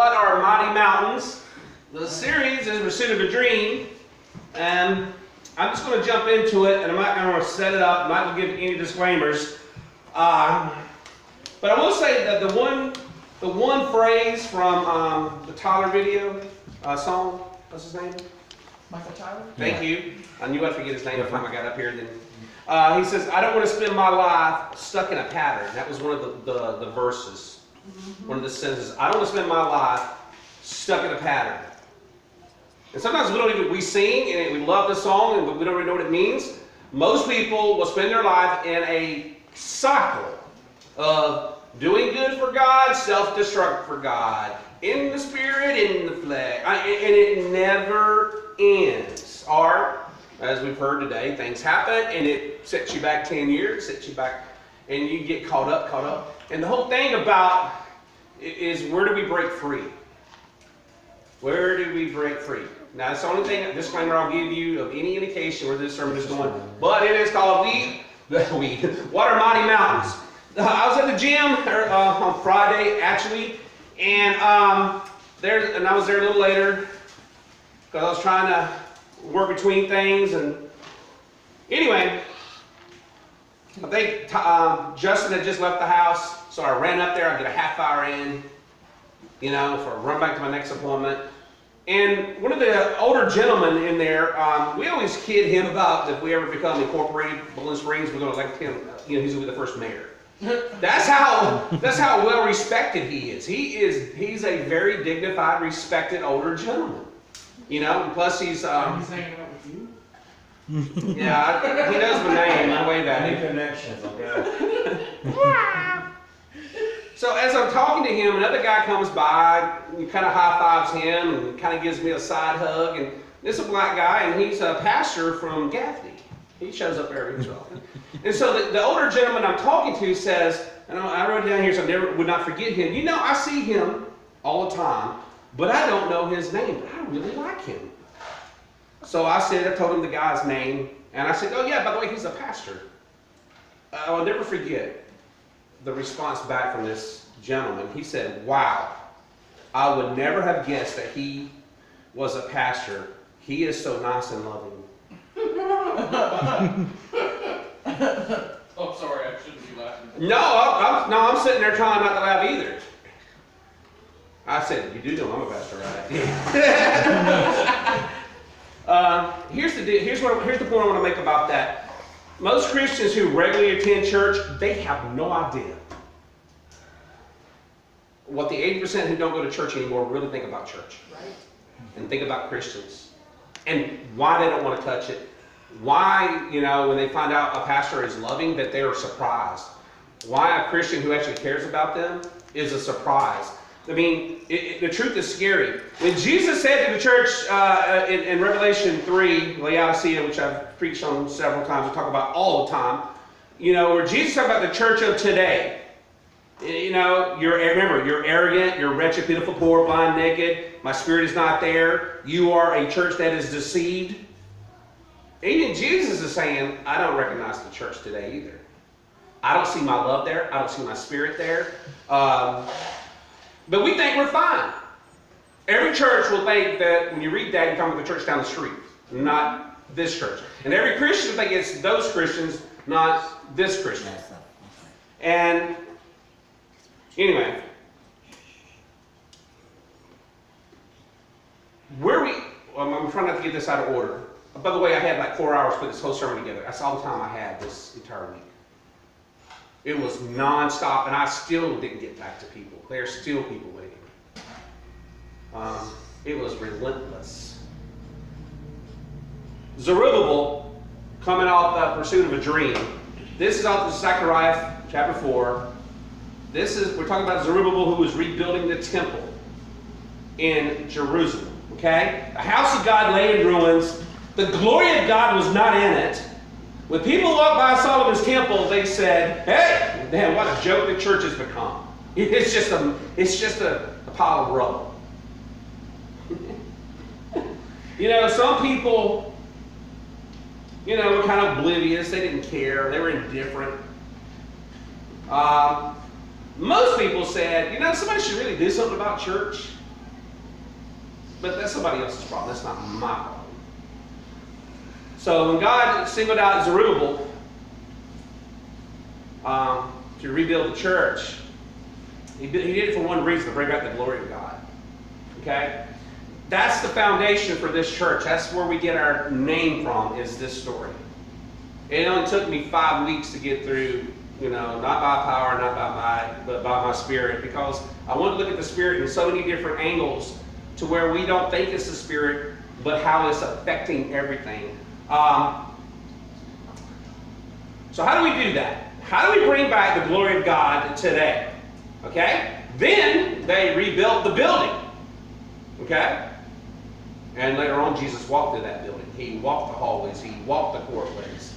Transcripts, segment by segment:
What Are Mighty Mountains? The series is Pursuit of a Dream, and I'm just going to jump into it, and I'm not going to set it up. I'm not going to give any disclaimers. But I will say that the one phrase from the Tyler video song, what's his name? Michael Tyler? Thank you. I knew I'd forget his name before I got up here. Then he says, "I don't want to spend my life stuck in a pattern." That was one of the verses. One of the sentences. I don't want to spend my life stuck in a pattern. And sometimes we sing and we love the song, but we don't really know what it means. Most people will spend their life in a cycle of doing good for God, self-destruct for God, in the spirit, in the flesh, and it never ends. Or, as we've heard today, things happen and it sets you back 10 years, sets you back, and you get caught up. And the whole thing about is, where do we break free? Where do we break free? Now, that's the only disclaimer I'll give you of any indication where this sermon is going. But it is called What Are Mighty Mountains? I was at the gym on Friday, actually, and I was there a little later because I was trying to work between things. And anyway, I think Justin had just left the house, so I ran up there. I get a half hour in, for a run back to my next appointment. And one of the older gentlemen in there, we always kid him about if we ever become incorporated, Bowling Springs, we're going to elect him. He's going to be the first mayor. That's how well respected he is. He's a very dignified, respected older gentleman. Plus he's He's hanging out with you? yeah, he knows my name. I wave at Any him. connections, okay? So as I'm talking to him, another guy comes by, and kind of high fives him, and kind of gives me a side hug. And this is a black guy, and he's a pastor from Gaffney. He shows up every so often. And so the older gentleman I'm talking to says, and I wrote it down here so I would not forget him. I see him all the time, but I don't know his name. But I really like him. So I told him the guy's name, and I said, "Oh yeah, by the way, he's a pastor." I'll never forget the response back from this gentleman. He said, "Wow, I would never have guessed that he was a pastor. He is so nice and loving." Oh, sorry, I shouldn't be laughing. No, I'm sitting there trying not to laugh either. I said, "You do know I'm a pastor, right?" Here's the point I want to make about that. Most Christians who regularly attend church, they have no idea what the 80% who don't go to church anymore really think about church. Right. And think about Christians. And why they don't want to touch it. Why, when they find out a pastor is loving, that they are surprised. Why a Christian who actually cares about them is a surprise. I mean, the truth is scary. When Jesus said to the church in Revelation 3, Laodicea, which I've preached on several times, we talk about all the time, where Jesus talked about the church of today. You're arrogant, you're wretched, pitiful, poor, blind, naked. My spirit is not there. You are a church that is deceived. Even Jesus is saying, I don't recognize the church today either. I don't see my love there. I don't see my spirit there. But we think we're fine. Every church will think that when you read that, you're talking about the church down the street, not this church. And every Christian will think it's those Christians, not this Christian. And anyway, I'm trying not to get this out of order. By the way, I had like 4 hours to put this whole sermon together. That's all the time I had this entire week. It was non-stop, and I still didn't get back to people. There are still people waiting. It was relentless. Zerubbabel, coming off the Pursuit of a Dream. This is off of Zechariah chapter 4. We're talking about Zerubbabel, who was rebuilding the temple in Jerusalem. Okay? The house of God lay in ruins. The glory of God was not in it. When people walked by Solomon's temple, they said, "Hey, man, what a joke the church has become. It's just a pile of rubble." Some people, were kind of oblivious. They didn't care. They were indifferent. Most people said, somebody should really do something about church. But that's somebody else's problem. That's not my problem. So when God singled out Zerubbabel to rebuild the church, he did it for one reason, to bring back the glory of God. Okay? That's the foundation for this church. That's where we get our name from, is this story. It only took me 5 weeks to get through, not by power, not by might, but by my spirit, because I want to look at the spirit in so many different angles to where we don't think it's the spirit, but how it's affecting everything. So how do we do that? How do we bring back the glory of God today? Okay? Then they rebuilt the building. Okay? And later on, Jesus walked through that building. He walked the hallways. He walked the courtways.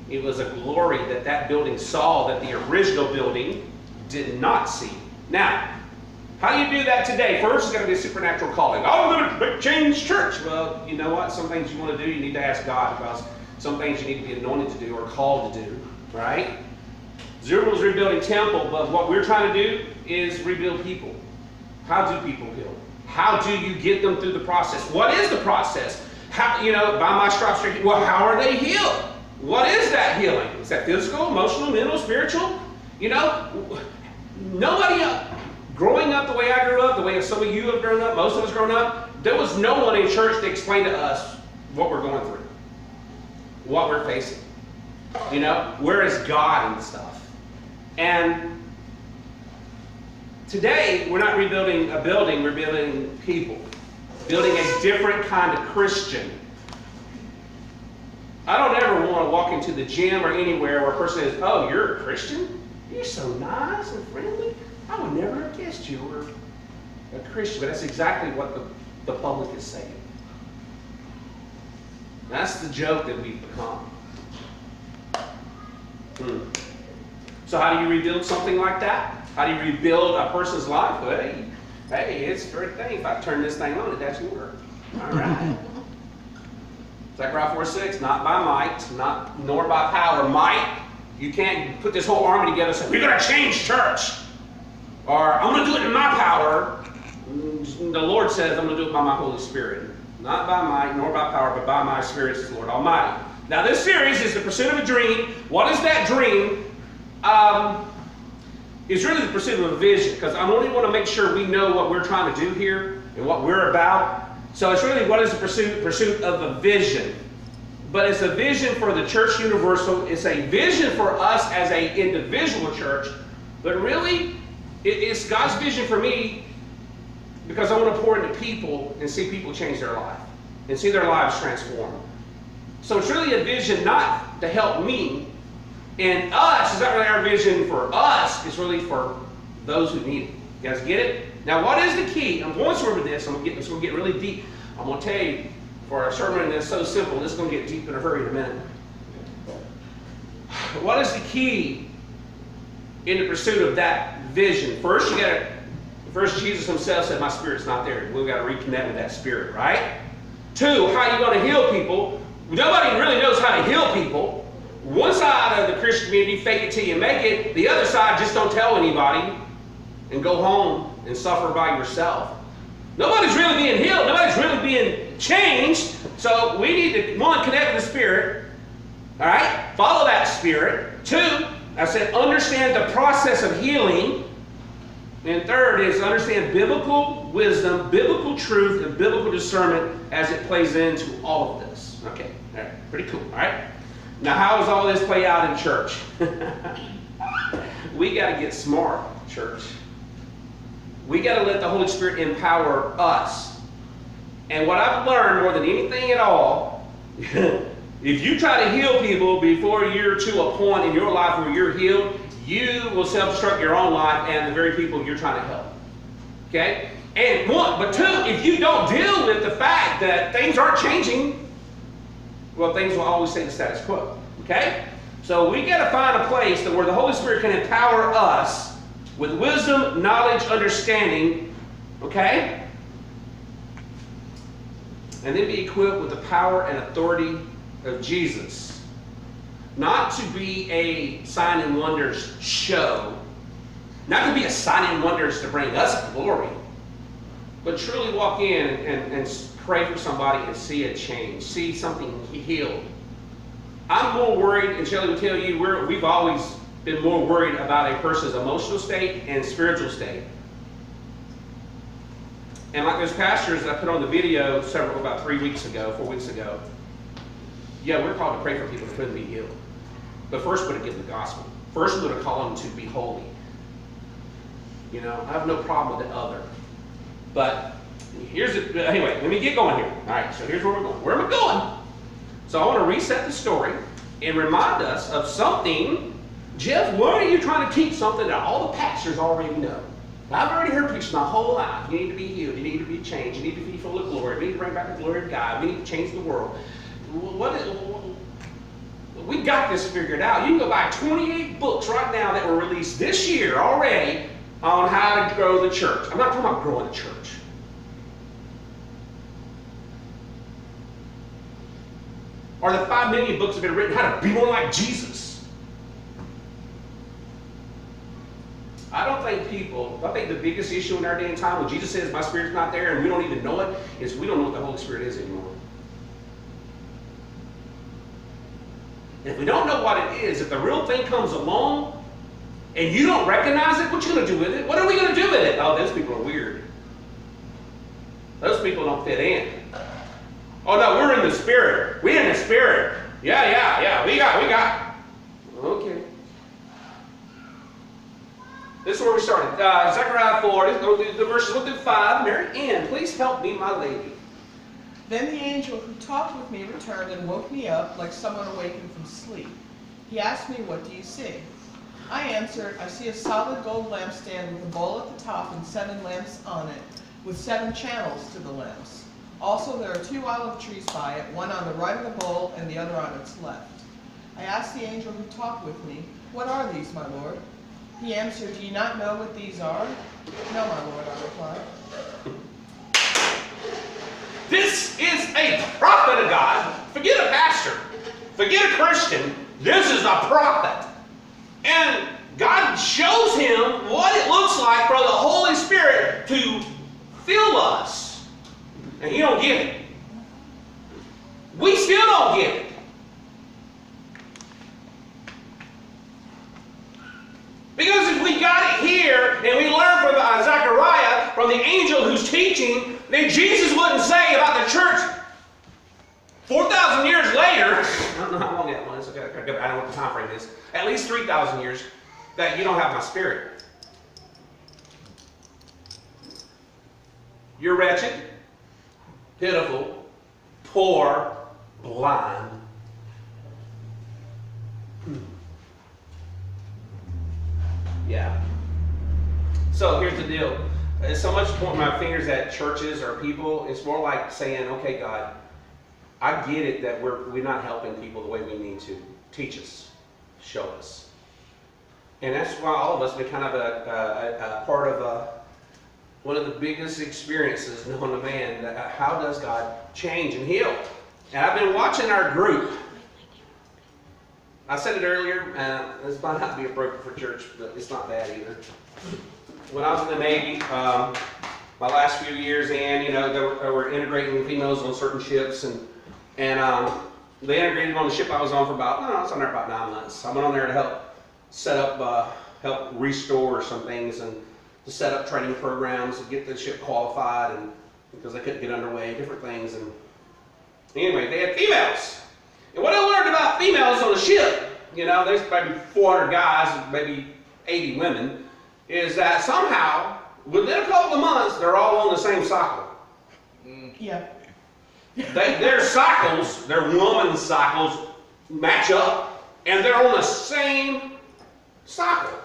It was a glory that building saw that the original building did not see. Now, how do you do that today? First, it's got to be a supernatural calling. Oh, I'm going to change church. Well, you know what? Some things you want to do, you need to ask God, because some things you need to be anointed to do or called to do. Right? Zerubbabel's rebuilding temple, but what we're trying to do is rebuild people. How do people heal? How do you get them through the process? What is the process? How, by my stripes, well, how are they healed? What is that healing? Is that physical, emotional, mental, spiritual? Nobody growing up the way I grew up, the way some of you have grown up, most of us grown up, there was no one in church to explain to us what we're going through, what we're facing. Where is God and stuff? And today, we're not rebuilding a building, we're building people. Building a different kind of Christian. I don't ever want to walk into the gym or anywhere where a person says, oh, you're a Christian? You're so nice and friendly. I would never have guessed you were a Christian. But that's exactly what the public is saying. That's the joke that we've become. So how do you rebuild something like that? How do you rebuild a person's life? Well, hey, it's a great thing. If I turn this thing on, it actually work. All right. Zechariah 4:6, not by might, nor by power. Might, you can't put this whole army together and say, we're going to change church. Or, I'm going to do it in my power. The Lord says, I'm going to do it by my Holy Spirit. Not by might, nor by power, but by my Spirit, says the Lord Almighty. Now, this series is the pursuit of a dream. What is that dream? It's really the pursuit of a vision, because I only want to make sure we know what we're trying to do here and what we're about. So it's really, what is the pursuit of a vision? But it's a vision for the church universal. It's a vision for us as an individual church. But really, it's God's vision for me, because I want to pour into people and see people change their life and see their lives transformed. So it's really a vision not to help me and us. It's not really our vision for us. It's really for those who need it. You guys get it? Now, what is the key? I'm going to remember this. It's going to get really deep. I'm going to tell you, for a sermon that's so simple, this is going to get deep in a hurry in a minute. What is the key in the pursuit of that vision? First, Jesus himself said, my spirit's not there. We've got to reconnect with that spirit, right? Two, how are you going to heal people? Nobody really knows how to heal people. One side of the Christian community, fake it till you make it. The other side, just don't tell anybody and go home and suffer by yourself. Nobody's really being healed. Nobody's really being changed. So we need to, one, connect with the Spirit. All right? Follow that Spirit. Two, I said, understand the process of healing. And third is understand biblical wisdom, biblical truth, and biblical discernment as it plays into all of this. Okay, all right, pretty cool, all right? Now, how does all this play out in church? We got to get smart, church. We got to let the Holy Spirit empower us. And what I've learned more than anything at all, if you try to heal people before you're to a point in your life where you're healed, you will self-destruct your own life and the very people you're trying to help. Okay? And one, but two, if you don't deal with the fact that things aren't changing, well, things will always stay the status quo. Okay? So we got to find a place where the Holy Spirit can empower us with wisdom, knowledge, understanding. Okay? And then be equipped with the power and authority of Jesus. Not to be a sign and wonders show. Not to be a sign and wonders to bring us glory. but truly walk in and pray for somebody and see a change, see something healed. I'm more worried, and Shelley will tell you, we've always been more worried about a person's emotional state and spiritual state. And like those pastors that I put on the video about 4 weeks ago, yeah, we're called to pray for people to be healed. But first we're going to give them the gospel. First we're going to call them to be holy. You know, I have no problem with the other. But anyway, let me get going here. All right, so here's where we're going. Where am I going? So I want to reset the story and remind us of something. Jeff, why are you trying to teach something that all the pastors already know? I've already heard preaching my whole life. You need to be healed. You need to be changed. You need to be full of glory. We need to bring back the glory of God. We need to change the world. We got this figured out. You can go buy 28 books right now that were released this year already on how to grow the church. I'm not talking about growing the church. Or the 5 million books have been written how to be more like Jesus. I think the biggest issue in our day and time when Jesus says my spirit's not there and we don't even know it, is we don't know what the Holy Spirit is anymore. And if we don't know what it is, if the real thing comes along and you don't recognize it, what you going to do with it? What are we going to do with it? Oh, those people are weird. Those people don't fit in. Oh no, we're in the Spirit. We're in the Spirit. Yeah. We got. Okay. This is where we started. Zechariah 4, the verses 1 through 5. Mary Ann, please help me, my lady. Then the angel who talked with me returned and woke me up like someone awakened from sleep. He asked me, "What do you see?" I answered, "I see a solid gold lampstand with a bowl at the top and 7 lamps on it, with 7 channels to the lamps. Also there are 2 olive trees by it, one on the right of the bowl and the other on its left." I asked the angel who talked with me, "What are these, my lord?" He answered, "Do you not know what these are?" "No, my lord," I replied. This is a prophet of God. Forget a pastor. Forget a Christian. This is a prophet. And God shows him what it looks like for the Holy Spirit to fill us. And he don't get it. We still don't get it. Because if we got it here and we learn from Zechariah, from the angel who's teaching, then Jesus wouldn't say about the church 4,000 years later, I don't know how long that was, I don't know what the time frame is, at least 3,000 years, that you don't have my spirit. You're wretched, pitiful, poor, blind. Yeah. So here's the deal. It's so much pointing my fingers at churches or people. It's more like saying, okay, God, I get it that we're not helping people the way we need to. Teach us. Show us. And that's why all of us have been kind of a part of one of the biggest experiences known to man. How does God change and heal? And I've been watching our group. I said it earlier, this might not be appropriate for church, but it's not bad either. When I was in the Navy, my last few years in, they were integrating females on certain ships, and they integrated on the ship I was on for I was on there about 9 months. I went on there to help set up, help restore some things, and to set up training programs to get the ship qualified, and because they couldn't get underway, different things. And anyway, they had females. And what I learned about females on the ship, there's maybe 400 guys, maybe 80 women, is that somehow, within a couple of months, they're all on the same cycle. Yeah. Their cycles, their woman's cycles, match up, and they're on the same cycle.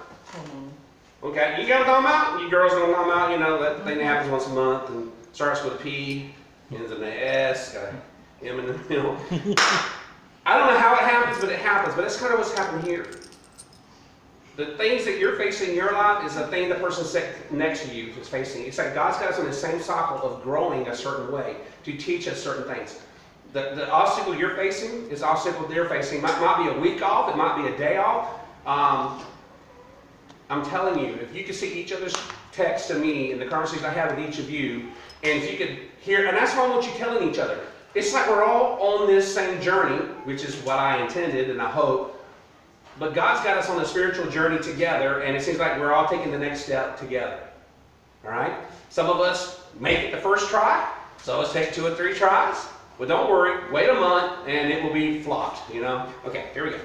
Okay, you got what I'm talking about? You girls know what I'm talking about? That thing that happens once a month and starts with a P, ends in an S, got an M in the middle. I don't know how it happens, but it happens. But that's kind of what's happened here. The things that you're facing in your life is the thing the person sitting next to you is facing. It's like God's got us in the same cycle of growing a certain way to teach us certain things. The obstacle you're facing is the obstacle they're facing. It might be a week off. It might be a day off. I'm telling you, if you can see each other's text to me and the conversation I have with each of you, and if you could hear, and that's why I want you telling each other. It's like we're all on this same journey, which is what I intended and I hope. But God's got us on a spiritual journey together, and it seems like we're all taking the next step together. All right? Some of us make it the first try. Some of us take 2 or 3 tries. Well, don't worry. Wait a month, and it will be flopped, you know? Okay, here we go.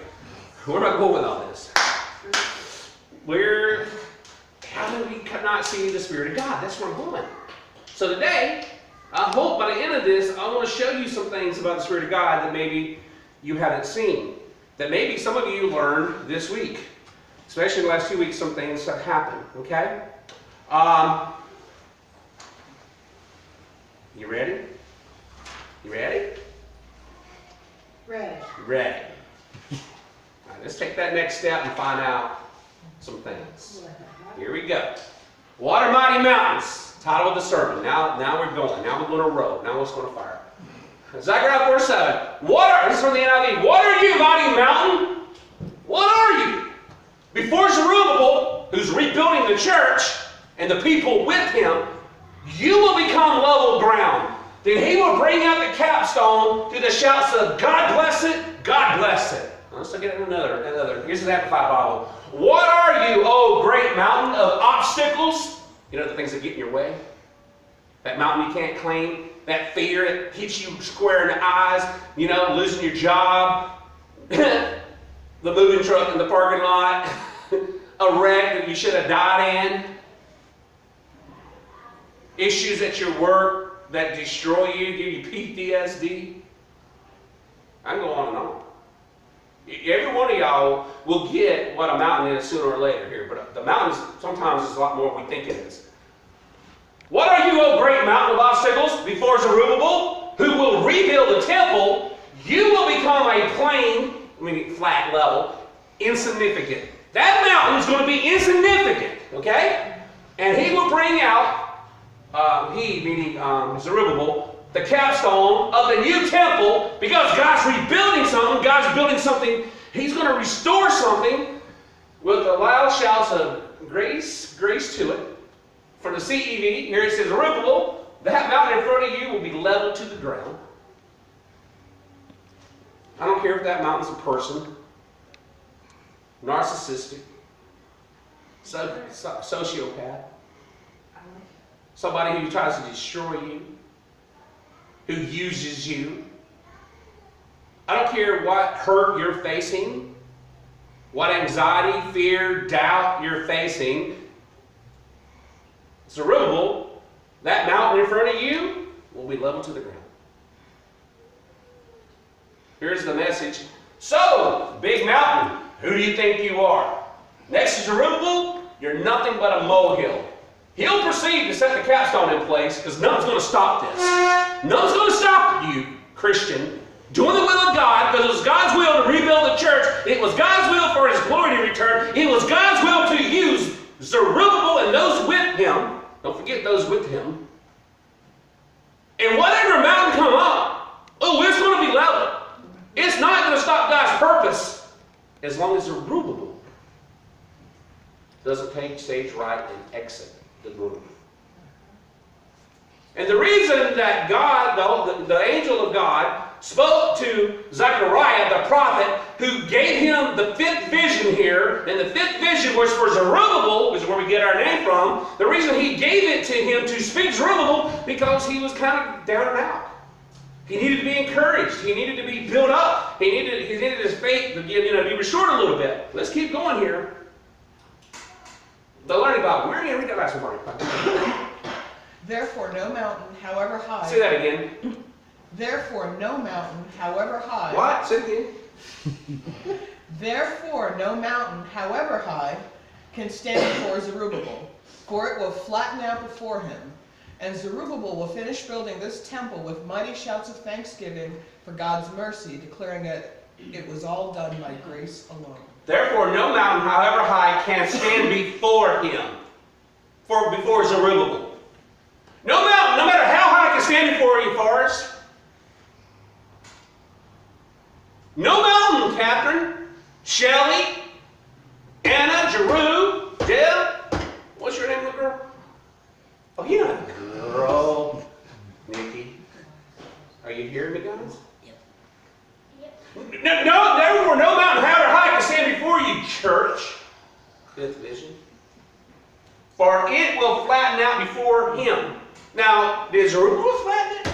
Where am I going with all this? How do we not see the Spirit of God? That's where I'm going. So today, I hope by the end of this, I want to show you some things about the Spirit of God that maybe you haven't seen. That maybe some of you learned this week. Especially in the last 2 weeks, some things have happened. Okay? You ready? You ready? Ready. Ready. All right, let's take that next step and find out some things. Here we go. Water Mighty Mountains. Title of the sermon. Now we're going. Now we're going to roll. Now it's going to fire. Zechariah 4:7. This is from the NIV. What are you, mighty mountain? What are you? Before Zerubbabel, who's rebuilding the church, and the people with him, you will become level ground. Then he will bring out the capstone through the shouts of God bless it, God bless it. Let's look at another. Here's the Amplified Bible. What are you, O great mountain of obstacles? You know the things that get in your way? That mountain you can't claim? That fear that hits you square in the eyes? You know, losing your job? The moving truck in the parking lot? A wreck that you should have died in? Issues at your work that destroy you, give you PTSD? I can go on and on. Every one of y'all will get what a mountain is sooner or later here, but the mountain sometimes is a lot more than we think it is. What are you, O great mountain of obstacles, before Zerubbabel, who will rebuild the temple? You will become a plain, flat level, insignificant. That mountain is going to be insignificant, okay? And he will bring out, Zerubbabel, the capstone of the new temple, because God's rebuilding something. God's building something. He's going to restore something with the loud shouts of grace to it. For the CEV, here it says, Zerubbabel, that mountain in front of you will be leveled to the ground. I don't care if that mountain's a person, narcissistic, sociopath, somebody who tries to destroy you, who uses you. I don't care what hurt you're facing, what anxiety, fear, doubt you're facing. Zerubbabel, that mountain in front of you will be leveled to the ground. Here's the message. So, big mountain, who do you think you are? Next to Zerubbabel, you're nothing but a molehill. He'll proceed to set the capstone in place because nothing's going to stop this. Nothing's going to stop you, Christian, doing the will of God, because it was God's will to rebuild the church. It was God's will for His glory to return. It was God's will to use Zerubbabel and those with him. Don't forget those with him. And whatever mountain come up, it's going to be leveled. It's not going to stop God's purpose as long as Zerubbabel doesn't take stage right and exit the room. And the reason that God, the angel of God, spoke to Zechariah, the prophet, who gave him the 5th vision here, and the 5th vision was for Zerubbabel, which is where we get our name from. The reason he gave it to him to speak Zerubbabel, because he was kind of down and out. He needed to be encouraged. He needed to be built up. He needed his faith to be restored a little bit. Let's keep going here. The learning Bible. We're going to read that last one. Therefore, no mountain, however high. Say that again. Therefore, no mountain, however high. What? Say it again. Therefore, no mountain, however high, can stand before Zerubbabel, for it will flatten out before him. And Zerubbabel will finish building this temple with mighty shouts of thanksgiving for God's mercy, declaring that it was all done by grace alone. Therefore, no mountain, however high, can stand before him, before Zerubbabel. No mountain, no matter how high, can stand before you, Forrest. No mountain, Catherine, Shelley, Anna, Jeru, Deb. What's your name, little girl? you hearing me, guys? No, therefore, no mountain high or high can stand before you, church. Fifth vision. For it will flatten out before him. Now, did Zerubbabel flatten it?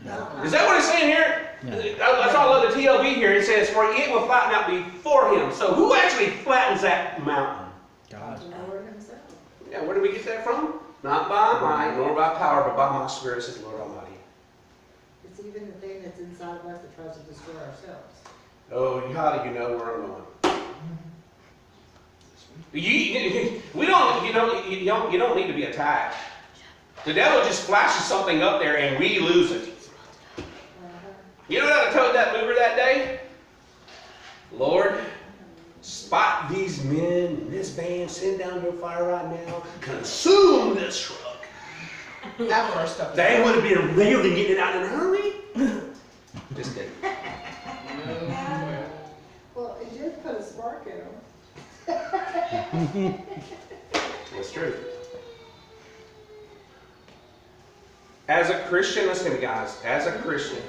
No. Is that what it's saying here? No. That's why I love the TLB here. It says, for it will flatten out before him. So who actually flattens that mountain? God. The Lord himself. Yeah, where do we get that from? Not by might, nor by power, but by my spirit, says the Lord Almighty. It's even the thing that's inside of us that tries to destroy ourselves. Oh, how do you know where I'm going? We don't, you don't need to be attacked. The devil just flashes something up there and we lose it. You know what I told that mover that day? Lord, spot these men in this van, send down their fire right now, consume this truck. Half of our stuff. They would have been really getting it out in a hurry. Just kidding. Well, it did put a spark in them. That's true. As a Christian, listen to me, guys. As a Christian,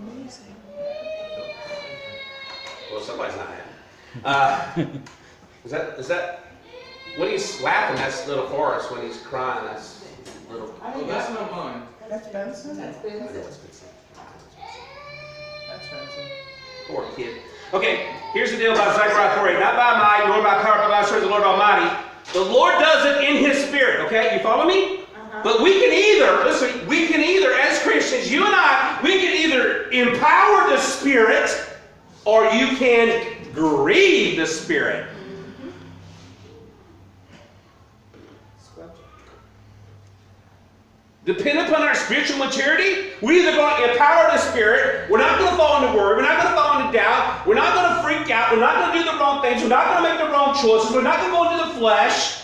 Amazing. well, somebody's not happy. Is that when he's laughing? That's little Forrest. When he's crying, that's little. I think That's not mine. that's Benson. That's been it. That's Benson. Poor kid. Okay, here's the deal about Zechariah 4:8. Not by might, nor by power, but by the Spirit of the Lord Almighty. The Lord does it in His Spirit. Okay, you follow me? But we can either, listen, we can either, as Christians, you and I, we can either empower the Spirit or you can grieve the Spirit. Depending upon our spiritual maturity, we're either going to empower the Spirit, we're not going to fall into worry, we're not going to fall into doubt, we're not going to freak out, we're not going to do the wrong things, we're not going to make the wrong choices, we're not going to go into the flesh.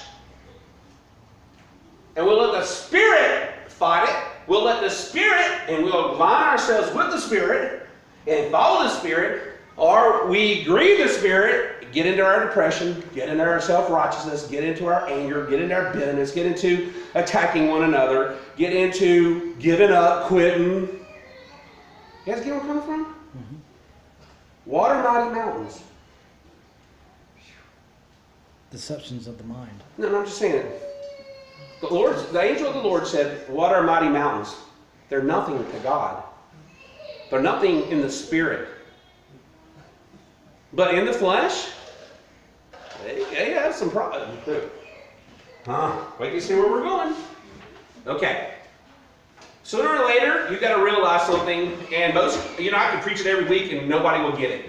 And we'll let the Spirit fight it. We'll let the Spirit, and we'll align ourselves with the Spirit and follow the Spirit, or we grieve the Spirit, get into our depression, get into our self-righteousness, get into our anger, get into our bitterness, get into attacking one another, get into giving up, quitting. You guys get where I'm coming from? Mm-hmm. Water mighty mountains. Deceptions of the mind. No, I'm just saying it. The angel of the Lord said, what are mighty mountains? They're nothing to God. They're nothing in the spirit. But in the flesh, they have some problems too. Wait to see where we're going. Okay. Sooner or later, you've got to realize something, and most, I can preach it every week and nobody will get it.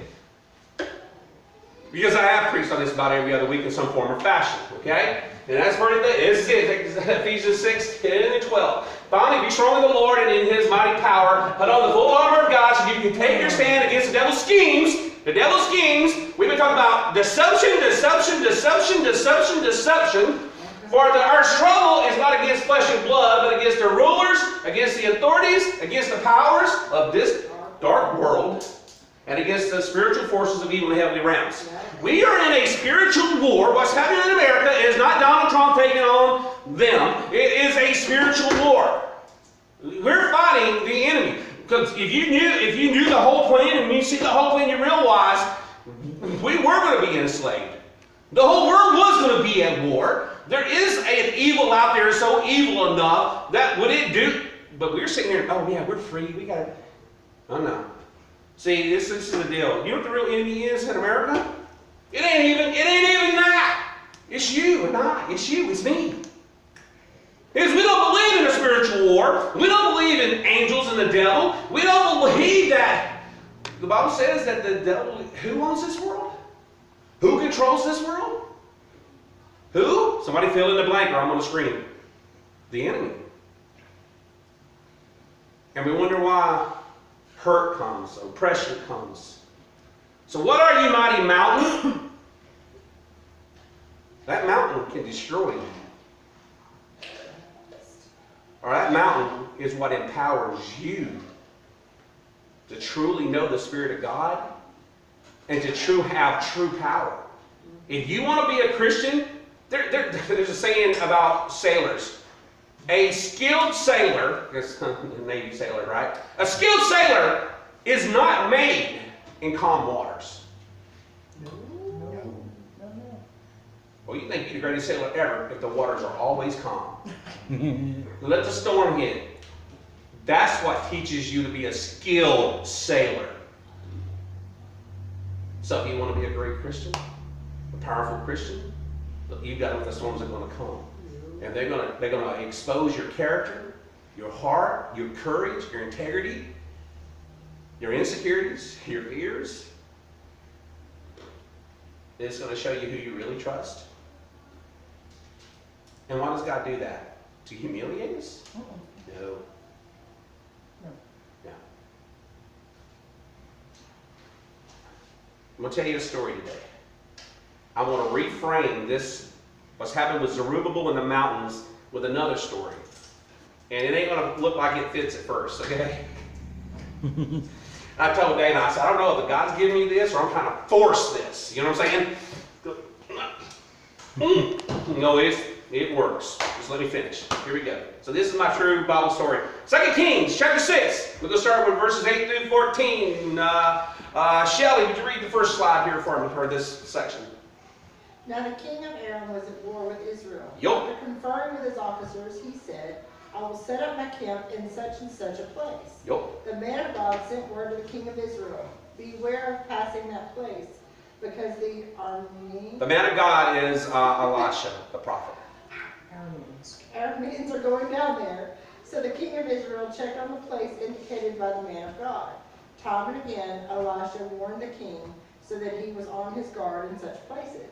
Because I have preached on this about every other week in some form or fashion, okay? And that's where it's Ephesians 6, 10 and 12. Finally, be strong in the Lord and in His mighty power. Put on the full armor of God so you can take your stand against the devil's schemes. The devil's schemes, we've been talking about deception. For our struggle is not against flesh and blood, but against the rulers, against the authorities, against the powers of this dark world, and against the spiritual forces of evil in the heavenly realms. We are in a spiritual war. What's happening in America is not Donald Trump taking on them. It is a spiritual war. We're fighting the enemy. Because if you knew the whole plan and you see the whole plan, you realize we were going to be enslaved. The whole world was going to be at war. There is an evil out there so evil enough that would it do? But we're sitting there, oh yeah, we're free. We got it. Oh no. See, this is the deal. You know what the real enemy is in America? It ain't even that. It's you and I. It's you. It's me. Because we don't believe in a spiritual war. We don't believe in angels and the devil. We don't believe that. The Bible says that the devil, who owns this world? Who controls this world? Who? Somebody fill in the blank or I'm going to scream. The enemy. And we wonder why hurt comes, oppression comes. So what are you, mighty mountain? That mountain can destroy you. Or that mountain is what empowers you to truly know the Spirit of God and to have true power. If you want to be a Christian, there's a saying about sailors. A skilled sailor, it's a Navy sailor, right? A skilled sailor is not made in calm waters. No. Well, you think you're the greatest sailor ever if the waters are always calm. Let the storm hit. That's what teaches you to be a skilled sailor. So if you want to be a great Christian, a powerful Christian, you've got to know the storms are going to come. And they're going to expose your character, your heart, your courage, your integrity, your insecurities, your fears. It's going to show you who you really trust. And why does God do that? To humiliate us? No. No. I'm going to tell you a story today. I want to reframe this, what's happened with Zerubbabel in the mountains, with another story. And it ain't going to look like it fits at first, okay? I told Dana, I said, I don't know if God's giving me this or I'm trying to force this. You know what I'm saying? No, it works. Just let me finish. Here we go. So this is my true Bible story. 2 Kings chapter 6. We're going to start with verses 8 through 14. Shelley, would you read the first slide here for me, for this section? Now the king of Aram was at war with Israel. Yup. After conferring with his officers, he said, I will set up my camp in such and such a place. Yup. The man of God sent word to the king of Israel, beware of passing that place, because the Arameans The man of God is Elisha, the prophet. are going down there. So the king of Israel checked on the place indicated by the man of God. Time and again, Elisha warned the king so that he was on his guard in such places.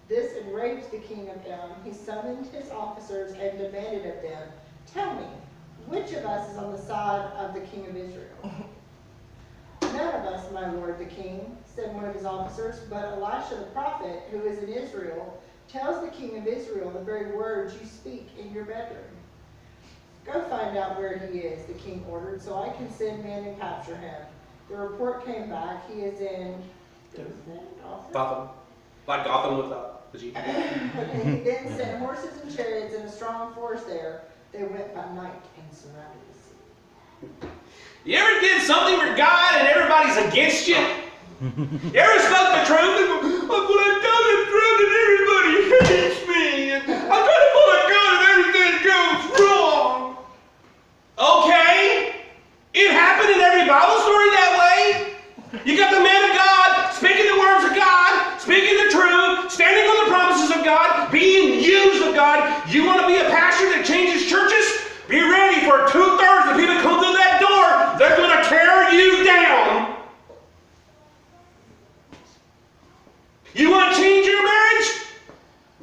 This enraged the king of Aram. He summoned his officers and demanded of them, tell me, which of us is on the side of the king of Israel? None of us, my lord the king, said one of his officers, but Elisha the prophet, who is in Israel, tells the king of Israel the very words you speak in your bedroom. Go find out where he is, the king ordered, so I can send men and capture him. The report came back. He is in Gotham. Like Gotham with the G. Okay, he then sent horses and chariots and a strong force there. They went by night and surrounded the city. You ever did something for God and everybody's against you? You ever spoke the truth and well, I tell the truth and everybody hates me? And I try to pull a gun and everything goes wrong. Okay, it happened in every Bible story that way. You got the man of God speaking the words of God, speaking the truth, standing on the promises of God, being used of God. You want to be a pastor that changes churches? Be ready for 2/3 of people come through that door. They're going to tear you down. You want to change your marriage?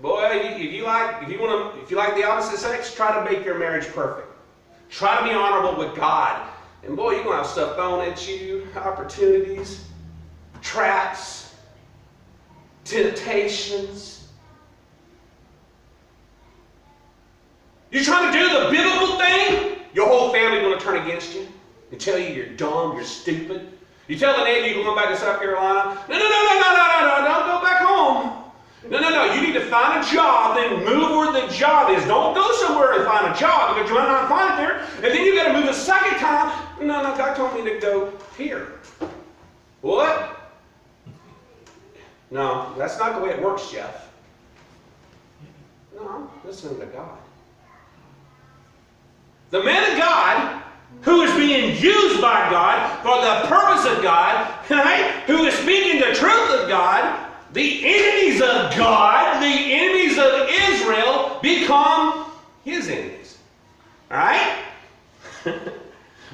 Boy, if you like the opposite sex, try to make your marriage perfect. Try to be honorable with God. And boy, you're going to have stuff thrown at you, opportunities, traps, temptations. You're trying to do the biblical thing, your whole family's going to turn against you and tell you you're dumb, you're stupid. You tell the neighbor you're going back to South Carolina, no, don't go back home. No, you need to find a job, then move where the job is. Don't go somewhere and find a job because you might not find it there. And then you got to move a second time. No, God told me to go here. What? No, that's not the way it works, Jeff. No, I'm listening to God. The man of God, who is being used by God for the purpose of God, right? Who is speaking the truth of God, the enemies of God, the enemies of Israel, become his enemies. Alright?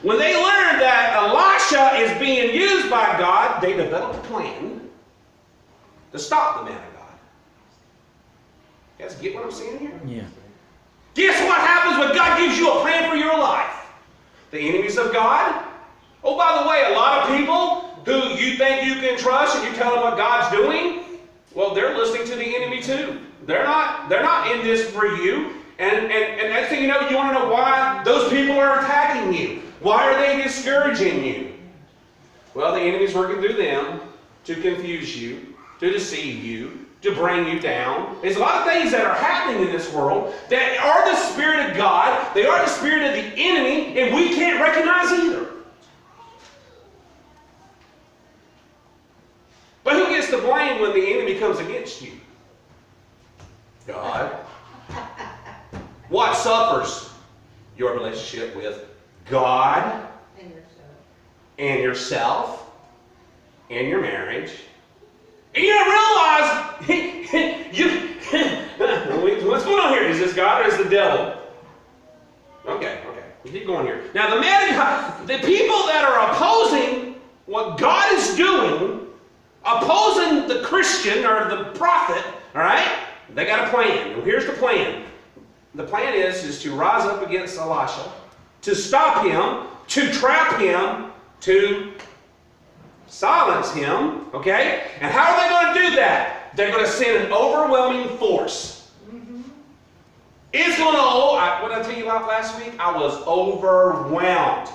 When they learned that Elisha is being used by God, they developed a plan to stop the man of God. You guys get what I'm saying here? Yeah. Guess what happens when God gives you a plan for your life? The enemies of God. Oh, by the way, a lot of people who you think you can trust and you tell them what God's doing, well, they're listening to the enemy too. They're not in this for you. And next thing you know, you want to know why those people are attacking you. Why are they discouraging you? Well, the enemy's working through them to confuse you, to deceive you, to bring you down. There's a lot of things that are happening in this world that are the Spirit of God. They are the spirit of the enemy, and we can't recognize either. But who gets the blame when the enemy comes against you? God. What suffers? Your relationship with God and yourself and your marriage. And you don't realize, what's going on here? Is this God or is the devil? Okay. Keep going here. Now the people that are opposing what God is doing, opposing the Christian or the prophet, all right? They got a plan. And here's the plan. The plan is to rise up against Elisha, to stop him, to trap him, to silence him, okay? And how are they going to do that? They're going to send an overwhelming force. It's going to, what did I tell you about last week? I was overwhelmed.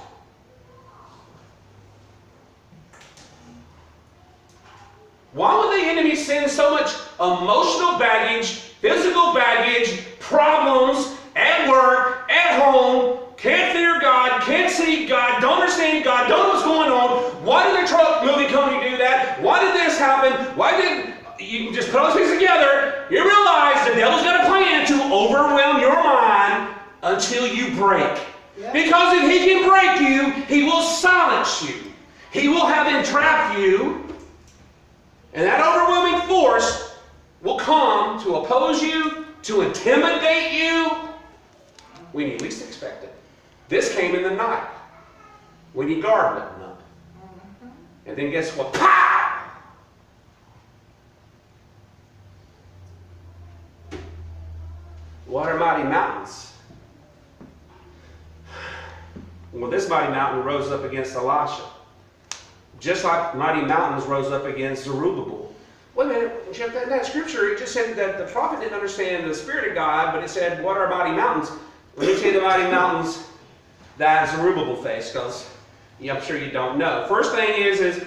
Why would the enemy send so much emotional baggage, physical baggage, problems at work, at home, can't fear God, can't see God, don't understand God, don't know what's going on? Why did the truck movie company do that? Why did this happen? Why did you can just put all these things together? You realize the devil's got a plan to overwhelm your mind until you break. Yep. Because if he can break you, he will silence you. He will have entrapped you. And that overwhelming force will come to oppose you, to intimidate you when you least expect it. This came in the night when your guard wasn't up. And then guess what? Pow! What are mighty mountains? Well, this mighty mountain rose up against Elisha. Just like mighty mountains rose up against Zerubbabel. Wait a minute, check that scripture. It just said that the prophet didn't understand the Spirit of God, but it said, what are mighty mountains? Let me tell you the mighty mountains that Zerubbabel faced, because I'm sure you don't know. First thing is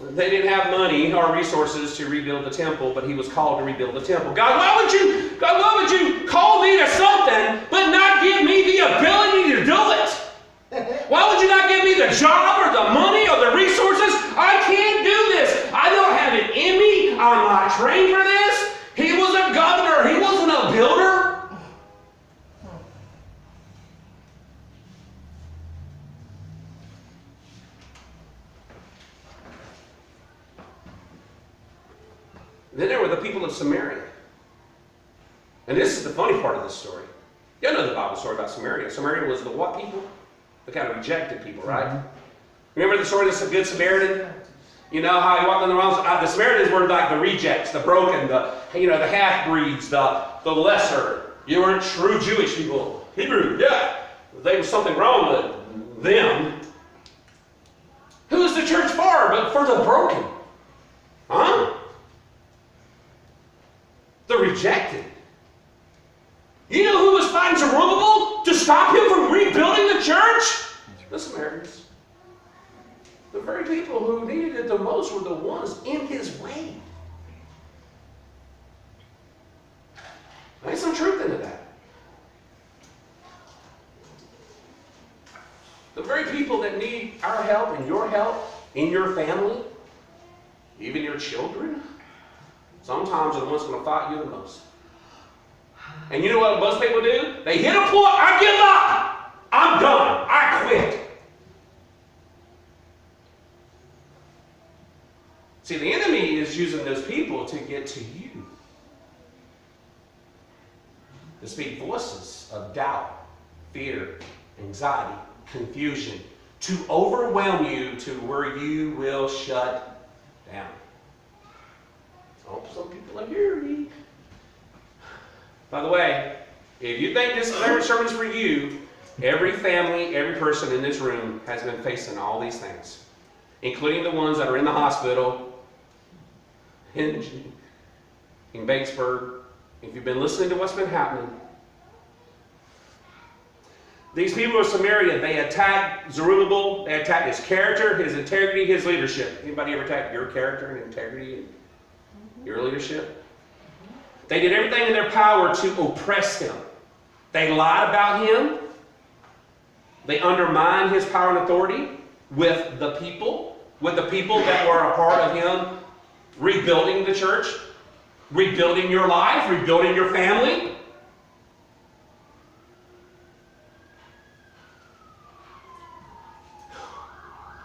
they didn't have money or resources to rebuild the temple, but he was called to rebuild the temple. God, why would you call me to something, but not give me the ability to do it? Why would you not give me the job or the money or the resources? I can't do this. I don't have it in me. I'm not trained for this. He was a governor. He wasn't a builder. Then there were the people of Samaria. And this is the funny part of this story. You know the Bible story about Samaria. Samaria was the what people? The kind of rejected people, right? Mm-hmm. Remember the story of the Good Samaritan? You know how he walked on the wrong side? The Samaritans were like the rejects, the broken, the half-breeds, the lesser. You weren't true Jewish people. Hebrew, yeah. There was something wrong with them. Who is the church for? But for the broken. Huh? The rejected. You know who was fighting Zerubbabel to stop him from rebuilding the church? The Samaritans. The very people who needed it the most were the ones in his way. There's some truth into that. The very people that need our help and your help in your family, even your children, sometimes are the ones going to fight you the most. And you know what most people do? They hit a point, I give up. I'm done. I quit. See, the enemy is using those people to get to you. To speak voices of doubt, fear, anxiety, confusion, to overwhelm you to where you will shut down. Oh, some people are hearing me. By the way, if you think this sermon is for you, every family, every person in this room has been facing all these things, including the ones that are in the hospital, in Batesburg. If you've been listening to what's been happening, these people of Samaria, they attacked Zerubbabel, they attacked his character, his integrity, his leadership. Anybody ever attack your character and integrity and your leadership? They did everything in their power to oppress him. They lied about him. They undermined his power and authority with the people that were a part of him rebuilding the church, rebuilding your life, rebuilding your family.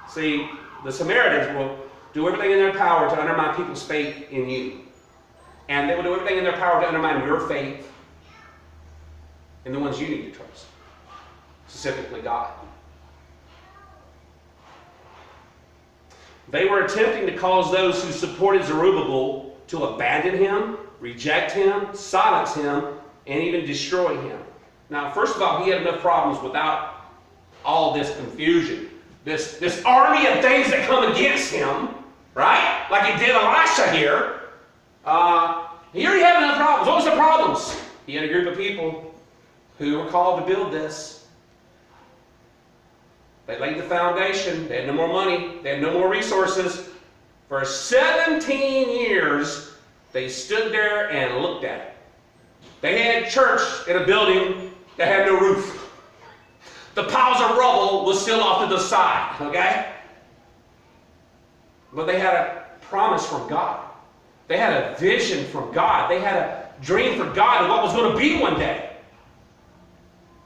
See, the Samaritans will do everything in their power to undermine people's faith in you. And they will do everything in their power to undermine your faith in the ones you need to trust, specifically God. They were attempting to cause those who supported Zerubbabel to abandon him, reject him, silence him, and even destroy him. Now, first of all, he had enough problems without all this confusion. This army of things that come against him, right? Like he did Elisha here. He already had enough problems. What was the problems? He had a group of people who were called to build this. They laid the foundation. They had no more money. They had no more resources. For 17 years, they stood there and looked at it. They had church in a building that had no roof. The piles of rubble was still off to the side, okay? But they had a promise from God. They had a vision from God. They had a dream from God of what was going to be one day.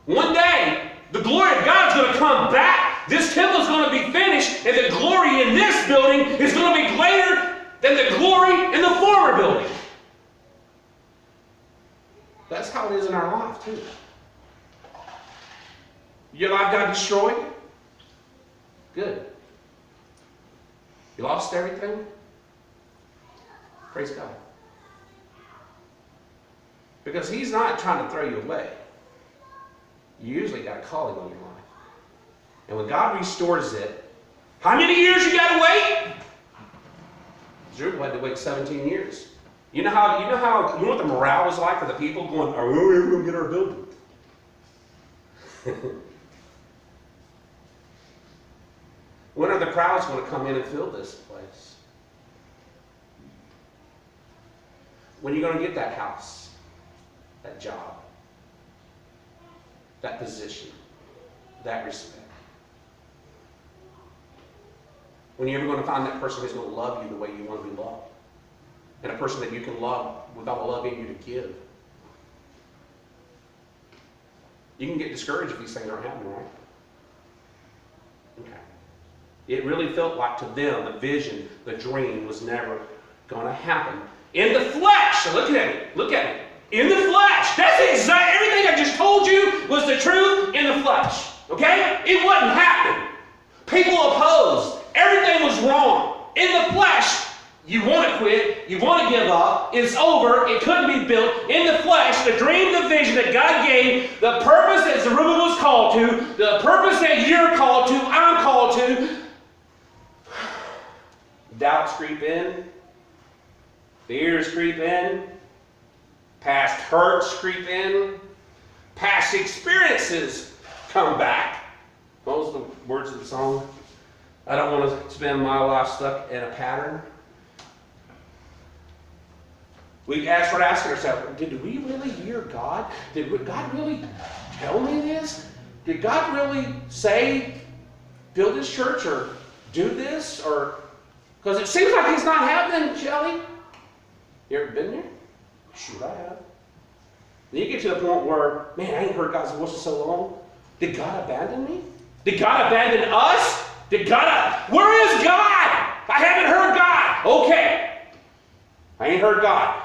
One day, the glory of God is going to come back. This temple is going to be finished, and the glory in this building is going to be greater than the glory in the former building. That's how it is in our life, too. Your life got destroyed? Good. You lost everything? Praise God. Because he's not trying to throw you away. You usually got a calling on your life. And when God restores it, how many years you got to wait? Zerubbabel had to wait 17 years. You know what the morale was like for the people going, are we ever going to get our building? When are the crowds going to come in and fill this place? When are you going to get that house, that job, that position, that respect? When are you ever going to find that person who's going to love you the way you want to be loved? And a person that you can love without the love in you to give? You can get discouraged if these things aren't happening, right? Okay. It really felt like to them, the vision, the dream was never going to happen. In the flesh, so look at me, in the flesh. That's exactly, everything I just told you was the truth in the flesh. Okay? It wasn't happening. People opposed. Everything was wrong. In the flesh, you want to quit, you want to give up, it's over, it couldn't be built. In the flesh, the dream, the vision that God gave, the purpose that Zerubbabel was called to, the purpose that you're called to, I'm called to, doubts creep in, fears creep in, past hurts creep in, past experiences come back. What was the words of the song? I don't want to spend my life stuck in a pattern. We start asking ourselves, did we really hear God? Did God really tell me this? Did God really say, build this church or do this? Or because it seems like it's not happening, Shelly. You ever been there? Shoot, I have. Then you get to the point where, man, I ain't heard God's voice in so long. Did God abandon me? Did God abandon us? Where is God? I haven't heard God. Okay. I ain't heard God.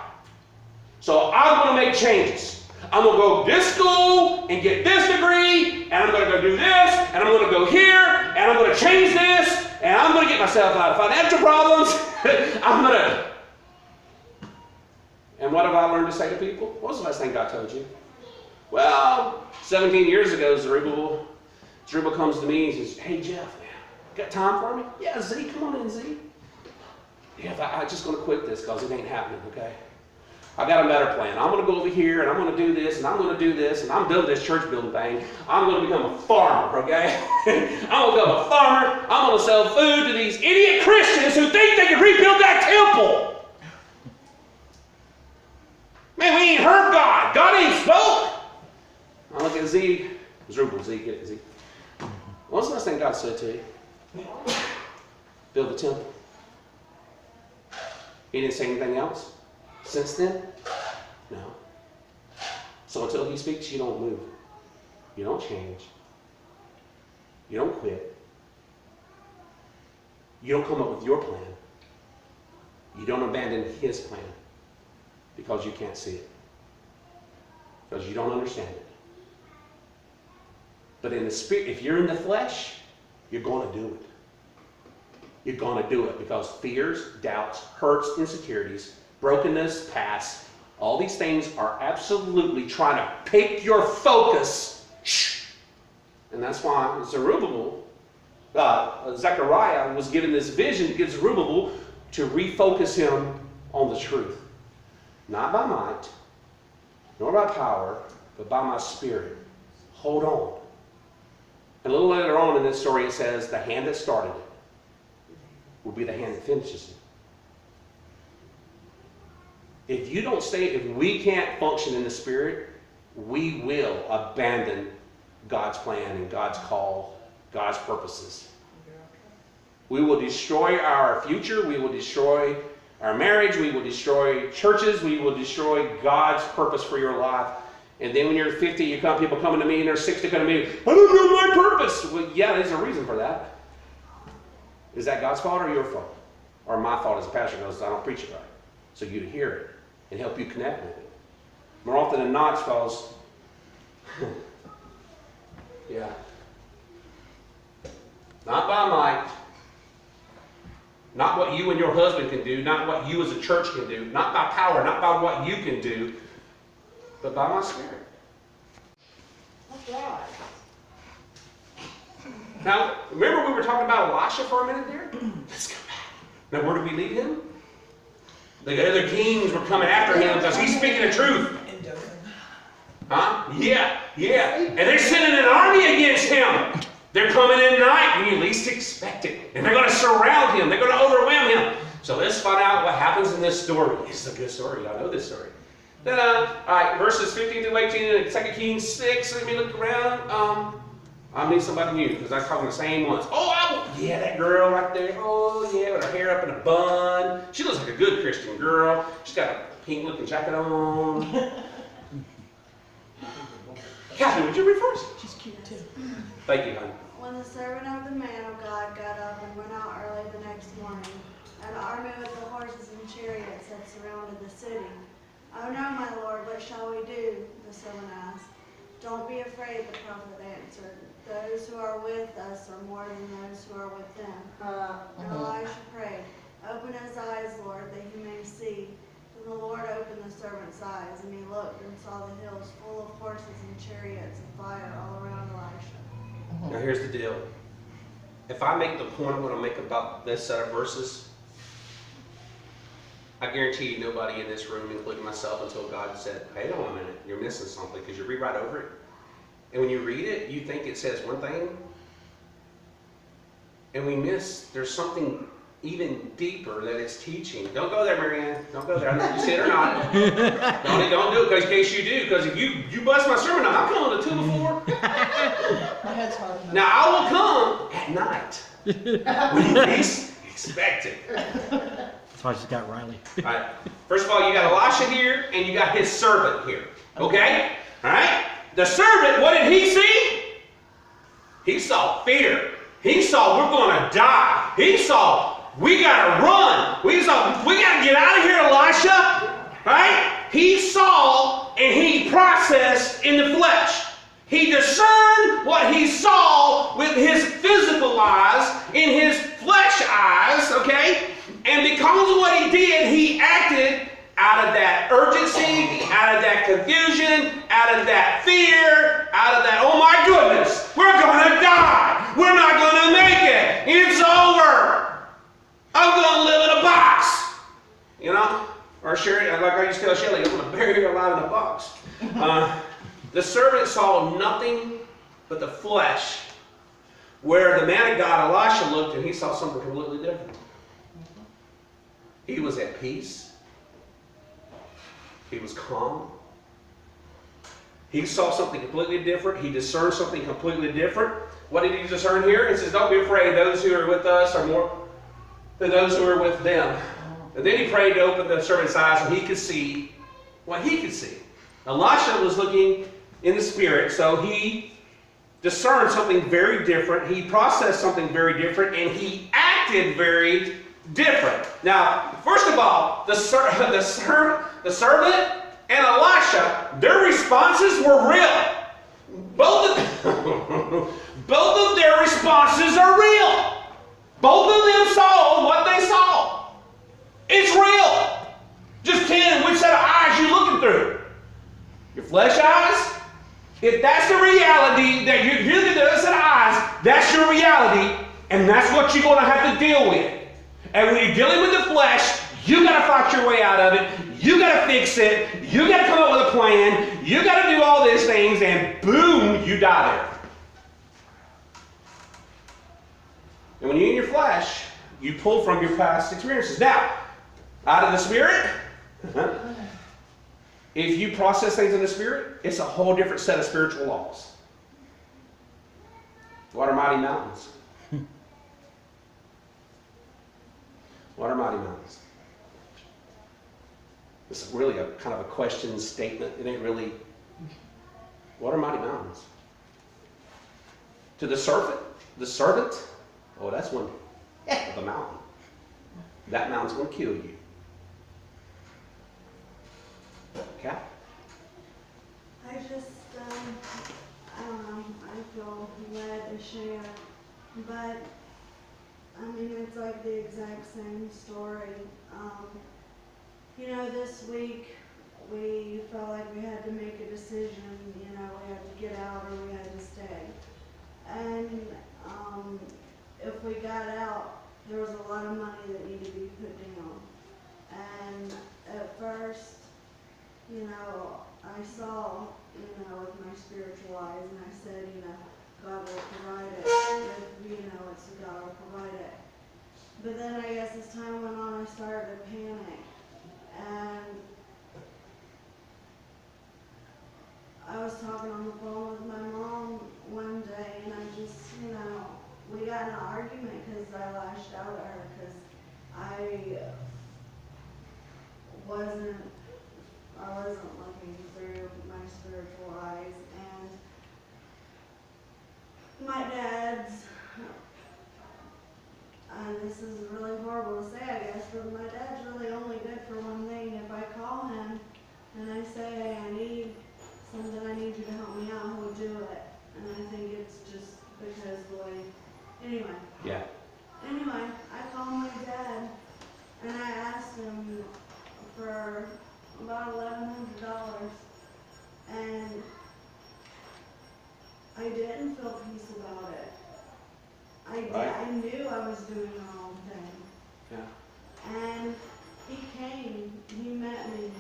So I'm going to make changes. I'm going to go to this school and get this degree, and I'm going to go do this, and I'm going to go here, and I'm going to change this, and I'm going to get myself out of financial problems. And what have I learned to say to people? What was the last thing God told you? Well, 17 years ago, Zerubbabel comes to me and says, hey, Jeff, man, got time for me? Yeah, Z, come on in, Z. Yeah, I'm just going to quit this because it ain't happening, okay? I got a better plan. I'm going to go over here, and I'm going to do this, and I'm going to do this, and I'm building this church building thing. I'm going to become a farmer, okay? I'm going to become a farmer. I'm going to sell food to these idiot Christians who think they can rebuild that temple. Man, Man, we ain't heard God. God ain't spoke. I look at Zerubbabel, get it? What's the last thing God said to you? Build the temple. He didn't say anything else since then? No. So until he speaks, you don't move. You don't change. You don't quit. You don't come up with your plan. You don't abandon his plan because you can't see it. Because you don't understand it. But in the spirit, if you're in the flesh, you're going to do it. You're going to do it because fears, doubts, hurts, insecurities, brokenness, past, all these things are absolutely trying to pick your focus. And that's why Zerubbabel, Zechariah was given this vision to give Zerubbabel to refocus him on the truth. Not by might, nor by power, but by my spirit. Hold on. And a little later on in this story it says, the hand that started it will be the hand that finishes it. If you don't stay, if we can't function in the spirit, we will abandon God's plan and God's call, God's purposes. We will destroy our future. We will destroy our marriage. We will destroy churches. We will destroy God's purpose for your life. And then when you're 50, people coming to me, and they're 60 coming to me, I don't know my purpose. Well, yeah, there's a reason for that. Is that God's fault or your fault? Or my fault as a pastor because I don't preach it right. So you hear it and help you connect with it. More often than not, it's because, yeah. Not by might, not what you and your husband can do, not what you as a church can do, not by power, not by what you can do, but by my spirit. That's right. Now, remember we were talking about Elisha for a minute there? Let's go back. Now, where did we leave him? The other kings were coming after him because he's speaking the truth. In Dothan. Huh? Yeah. And they're sending an army against him. They're coming in night when you least expect it. And they're going to surround him. They're going to overwhelm him. So let's find out what happens in this story. This is a good story. Y'all know this story. Then, all right, verses 15 through 18 in 2 Kings 6. Let me look around. I need somebody new because I'm talking the same ones. Yeah, that girl right there. Oh, yeah, with her hair up in a bun. She looks like a good Christian girl. She's got a pink-looking jacket on. Catherine, would you read first? She's cute too. Thank you, honey. When the servant of the man of God got up and went out early the next morning, an army with the horses and chariots had surrounded the city. "Oh no, my lord, what shall we do?" the servant asked. "Don't be afraid," the prophet answered. "Those who are with us are more than those who are with them." And Elisha prayed, "Open his eyes, Lord, that he may see." Then the Lord opened the servant's eyes, and he looked and saw the hills full of horses and chariots and fire all around Elisha. Now here's the deal. If I make the point I'm going to make about this set of verses, I guarantee you nobody in this room, including myself, until God said, "Hey, hold on a minute, you're missing something," because you read right over it. And when you read it, you think it says one thing, and we miss there's something even deeper that it's teaching. Don't go there, Marianne. Don't go there. I know you see it or not. Don't do it in case you do, because if you bust my sermon, I'm coming to 2 before. My head's hard enough. Now I will come at night when you least expect it. That's why she's got Riley. All right. First of all, you got Elisha here, and you got his servant here. Okay? All right? The servant, what did he see? He saw fear. He saw we're going to die. He saw we got to run. We saw we got to get out of here, Elisha. Right? He saw and he processed in the flesh. He discerned what he saw with his physical eyes, in his flesh eyes, okay? And because of what he did, he acted out of that urgency, out of that confusion, out of that fear, out of that, oh my goodness, we're going to die. We're not going to make it. It's over. I'm going to live in a box. You know? Or Sherry, like I used to tell Shelly, I'm going to bury her alive in a box. The servant saw nothing but the flesh, where the man of God, Elisha, looked and he saw something completely different. He was at peace. He was calm. He saw something completely different. He discerned something completely different. What did he discern here? It says, don't be afraid. Those who are with us are more than those who are with them. And then he prayed to open the servant's eyes so he could see what he could see. Elisha was looking in the spirit, so he discerned something very different. He processed something very different, and he acted very different. Now, first of all, the servant and Elisha, their responses were real. Both of their responses are real. Both of them saw what they saw. It's real. Just tell which set of eyes you're looking through. Your flesh eyes? If that's the reality that you're looking through that set of eyes, that's your reality, and that's what you're going to have to deal with. And when you're dealing with the flesh, you got to fight your way out of it. You got to fix it. You got to come up with a plan. You got to do all these things, and boom, you die there. And when you're in your flesh, you pull from your past experiences. Now, out of the spirit, if you process things in the spirit, it's a whole different set of spiritual laws. What are mighty mountains? What are mighty mountains? It's really a kind of a question statement. It ain't really. What are mighty mountains? To the servant, oh, that's one heck of a mountain. That mountain's going to kill you. Okay? I just, I don't know, I feel led to share, but, I mean, it's like the exact same story. You know, this week, we felt like we had to make a decision, you know, we had to get out or we had to stay. And, if we got out, there was a lot of money that needed to be put down. And at first, you know, I saw, you know, with my spiritual eyes, and I said, you know, God will provide it. If, you know, it's God will provide it. But then I guess as time went on, I started to panic. And I was talking on the phone with my mom one day, and I just, you know, we got in an argument because I lashed out at her because I wasn't looking through my spiritual eyes, and my dad's, this is really horrible to say, I guess, but my dad's really only good for one thing. If I call him and I say, hey, I need something, I need you to help me out, he'll do it. And I think it's just because the way, anyway. Yeah. Anyway, I called my dad and I asked him for about $1,100, and I didn't feel peace about it. I knew I was doing the wrong thing. Yeah. And he came, he met me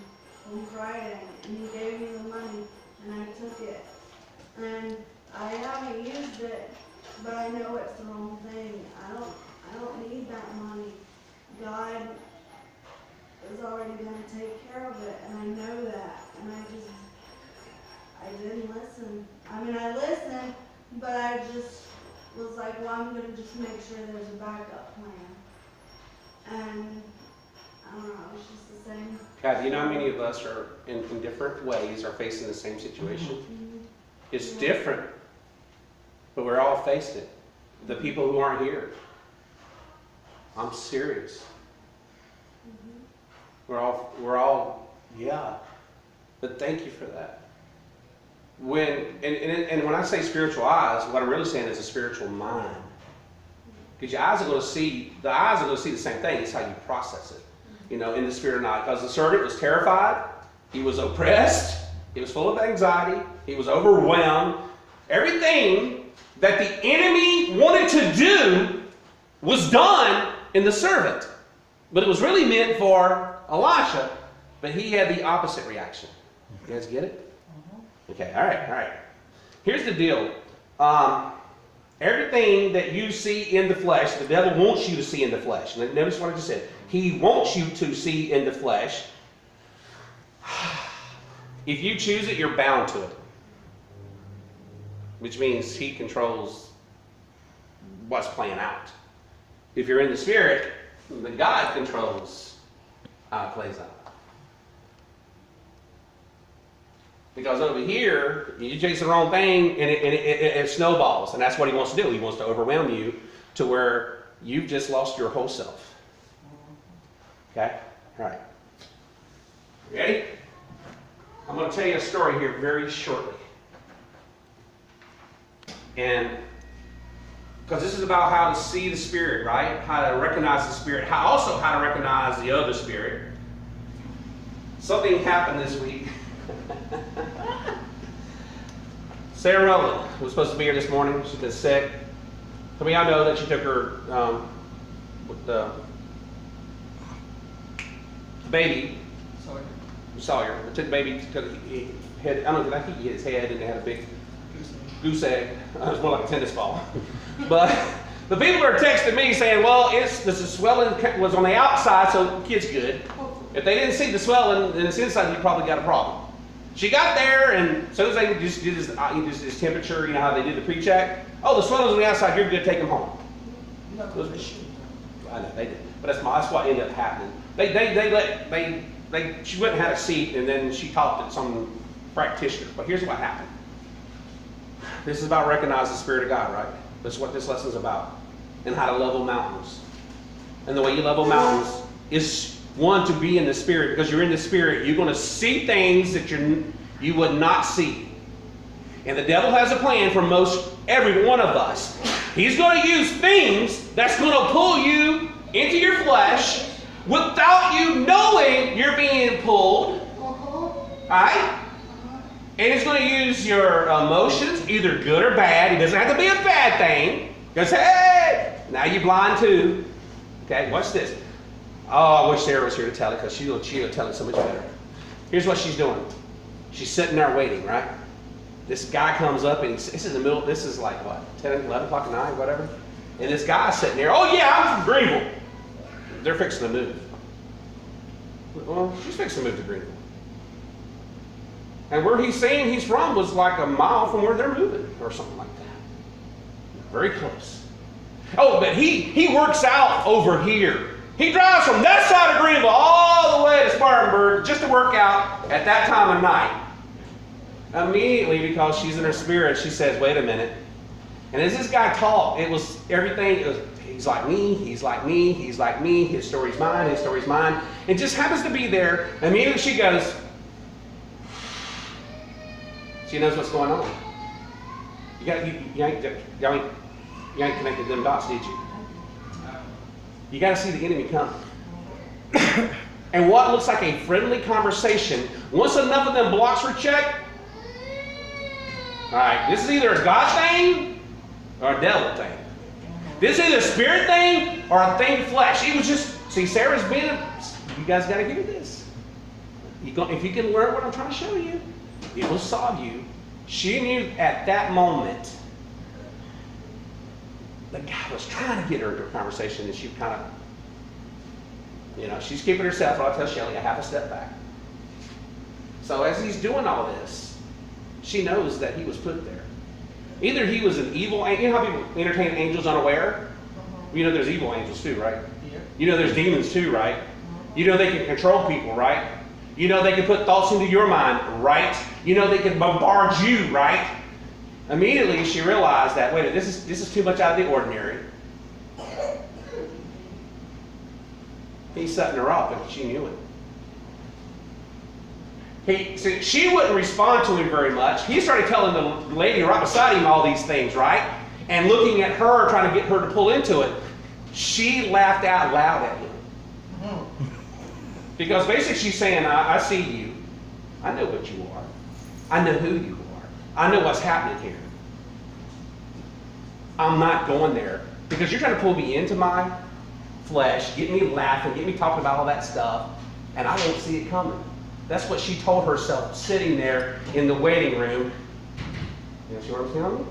on Friday, and he gave me the money, and I took it. And I haven't used it, but I know it's the wrong thing. I don't need that money. God is already going to take care of it, and I know that. And I didn't listen. I mean, I listened, but I just was like, well, I'm going to just make sure there's a backup plan. And I don't know, it's just the same. God, you know how many of us are, in different ways, are facing the same situation? Mm-hmm. It's different, but we're all facing it. The people who aren't here. I'm serious. Mm-hmm. We're all, yeah. But thank you for that. And when I say spiritual eyes, what I'm really saying is a spiritual mind. Because your eyes are going to see, the same thing. It's how you process it. You know, in the spirit or not. Because the servant was terrified. He was oppressed. He was full of anxiety. He was overwhelmed. Everything that the enemy wanted to do was done in the servant. But it was really meant for Elisha. But he had the opposite reaction. You guys get it? Okay, all right. Here's the deal. Everything that you see in the flesh, the devil wants you to see in the flesh. And notice what I just said. He wants you to see in the flesh. If you choose it, you're bound to it. Which means he controls what's playing out. If you're in the Spirit, then God controls how it plays out. Because over here, you chase the wrong thing and it snowballs. And that's what he wants to do. He wants to overwhelm you to where you've just lost your whole self. Okay? All right. Ready? I'm going to tell you a story here very shortly. And because this is about how to see the Spirit, right? How to recognize the Spirit. Also how to recognize the other spirit. Something happened this week. Sarah Rowland was supposed to be here this morning. She's been sick. Some of y'all know that she took her with the baby. Sawyer. Took the baby. I don't know. I think he hit his head and they had a big goose egg. It was more like a tennis ball. But the people are texting me saying, "Well, the swelling was on the outside, so the kid's good. If they didn't see the swelling and it's inside, you probably got a problem." She got there, and as soon as they just did his temperature, you know how they did the pre-check. Oh, the swelling's on the outside. You're good. Take him home. I know they did, but that's what ended up happening. She went and had a seat, and then she talked to some practitioner. But here's what happened. This is about recognizing the Spirit of God, right? That's what this lesson's about, and how to level mountains. And the way you level mountains is one, to be in the Spirit, because you're in the Spirit. You're going to see things that you would not see. And the devil has a plan for every one of us. He's going to use things that's going to pull you into your flesh without you knowing you're being pulled. Alright? And he's going to use your emotions, either good or bad. It doesn't have to be a bad thing. Because, hey, now you're blind too. Okay, watch this. Oh, I wish Sarah was here to tell it, because she'll tell it so much better. Here's what she's doing. She's sitting there waiting, right? This guy comes up, and this is the middle, this is like what, 10, 11 o'clock at night, whatever? And this guy's sitting there, "Oh yeah, I'm from Greenville." They're fixing to move. Well, she's fixing to move to Greenville. And where he's saying he's from was like a mile from where they're moving, or something like that. Very close. Oh, but he works out over here. He drives from that side of Greenville all the way to Spartanburg just to work out at that time of night. Immediately, because she's in her spirit, she says, "Wait a minute." And as this guy talked, it was everything. He's like me, he's like me, he's like me, his story's mine, his story's mine. It just happens to be there. Immediately she goes, she knows what's going on. You ain't connected them dots, did you? You got to see the enemy coming. And what looks like a friendly conversation, once enough of them blocks are checked, all right, this is either a God thing or a devil thing. This is either a spirit thing or a thing of flesh. It was just, see, Sarah's been, you guys got to hear this. If you can learn what I'm trying to show you, it will solve you. She knew at that moment the guy was trying to get her into a conversation, and she kind of, she's keeping herself, I'll tell Shelly, a half a step back. So as he's doing all this, she knows that he was put there. Either he was an evil angel. You know how people entertain angels unaware? You know there's evil angels too, right? Yeah. You know there's demons too, right? You know they can control people, right? You know they can put thoughts into your mind, right? You know they can bombard you, right? Immediately she realized that, wait a minute, this is too much out of the ordinary. He's setting her up, and she knew it. She wouldn't respond to him very much. He started telling the lady right beside him all these things, right? And looking at her, trying to get her to pull into it. She laughed out loud at him. Because basically she's saying, I see you. I know what you are. I know who you are. I know what's happening here. I'm not going there. Because you're trying to pull me into my flesh, get me laughing, get me talking about all that stuff, and I don't see it coming. That's what she told herself sitting there in the waiting room. You see what I'm saying?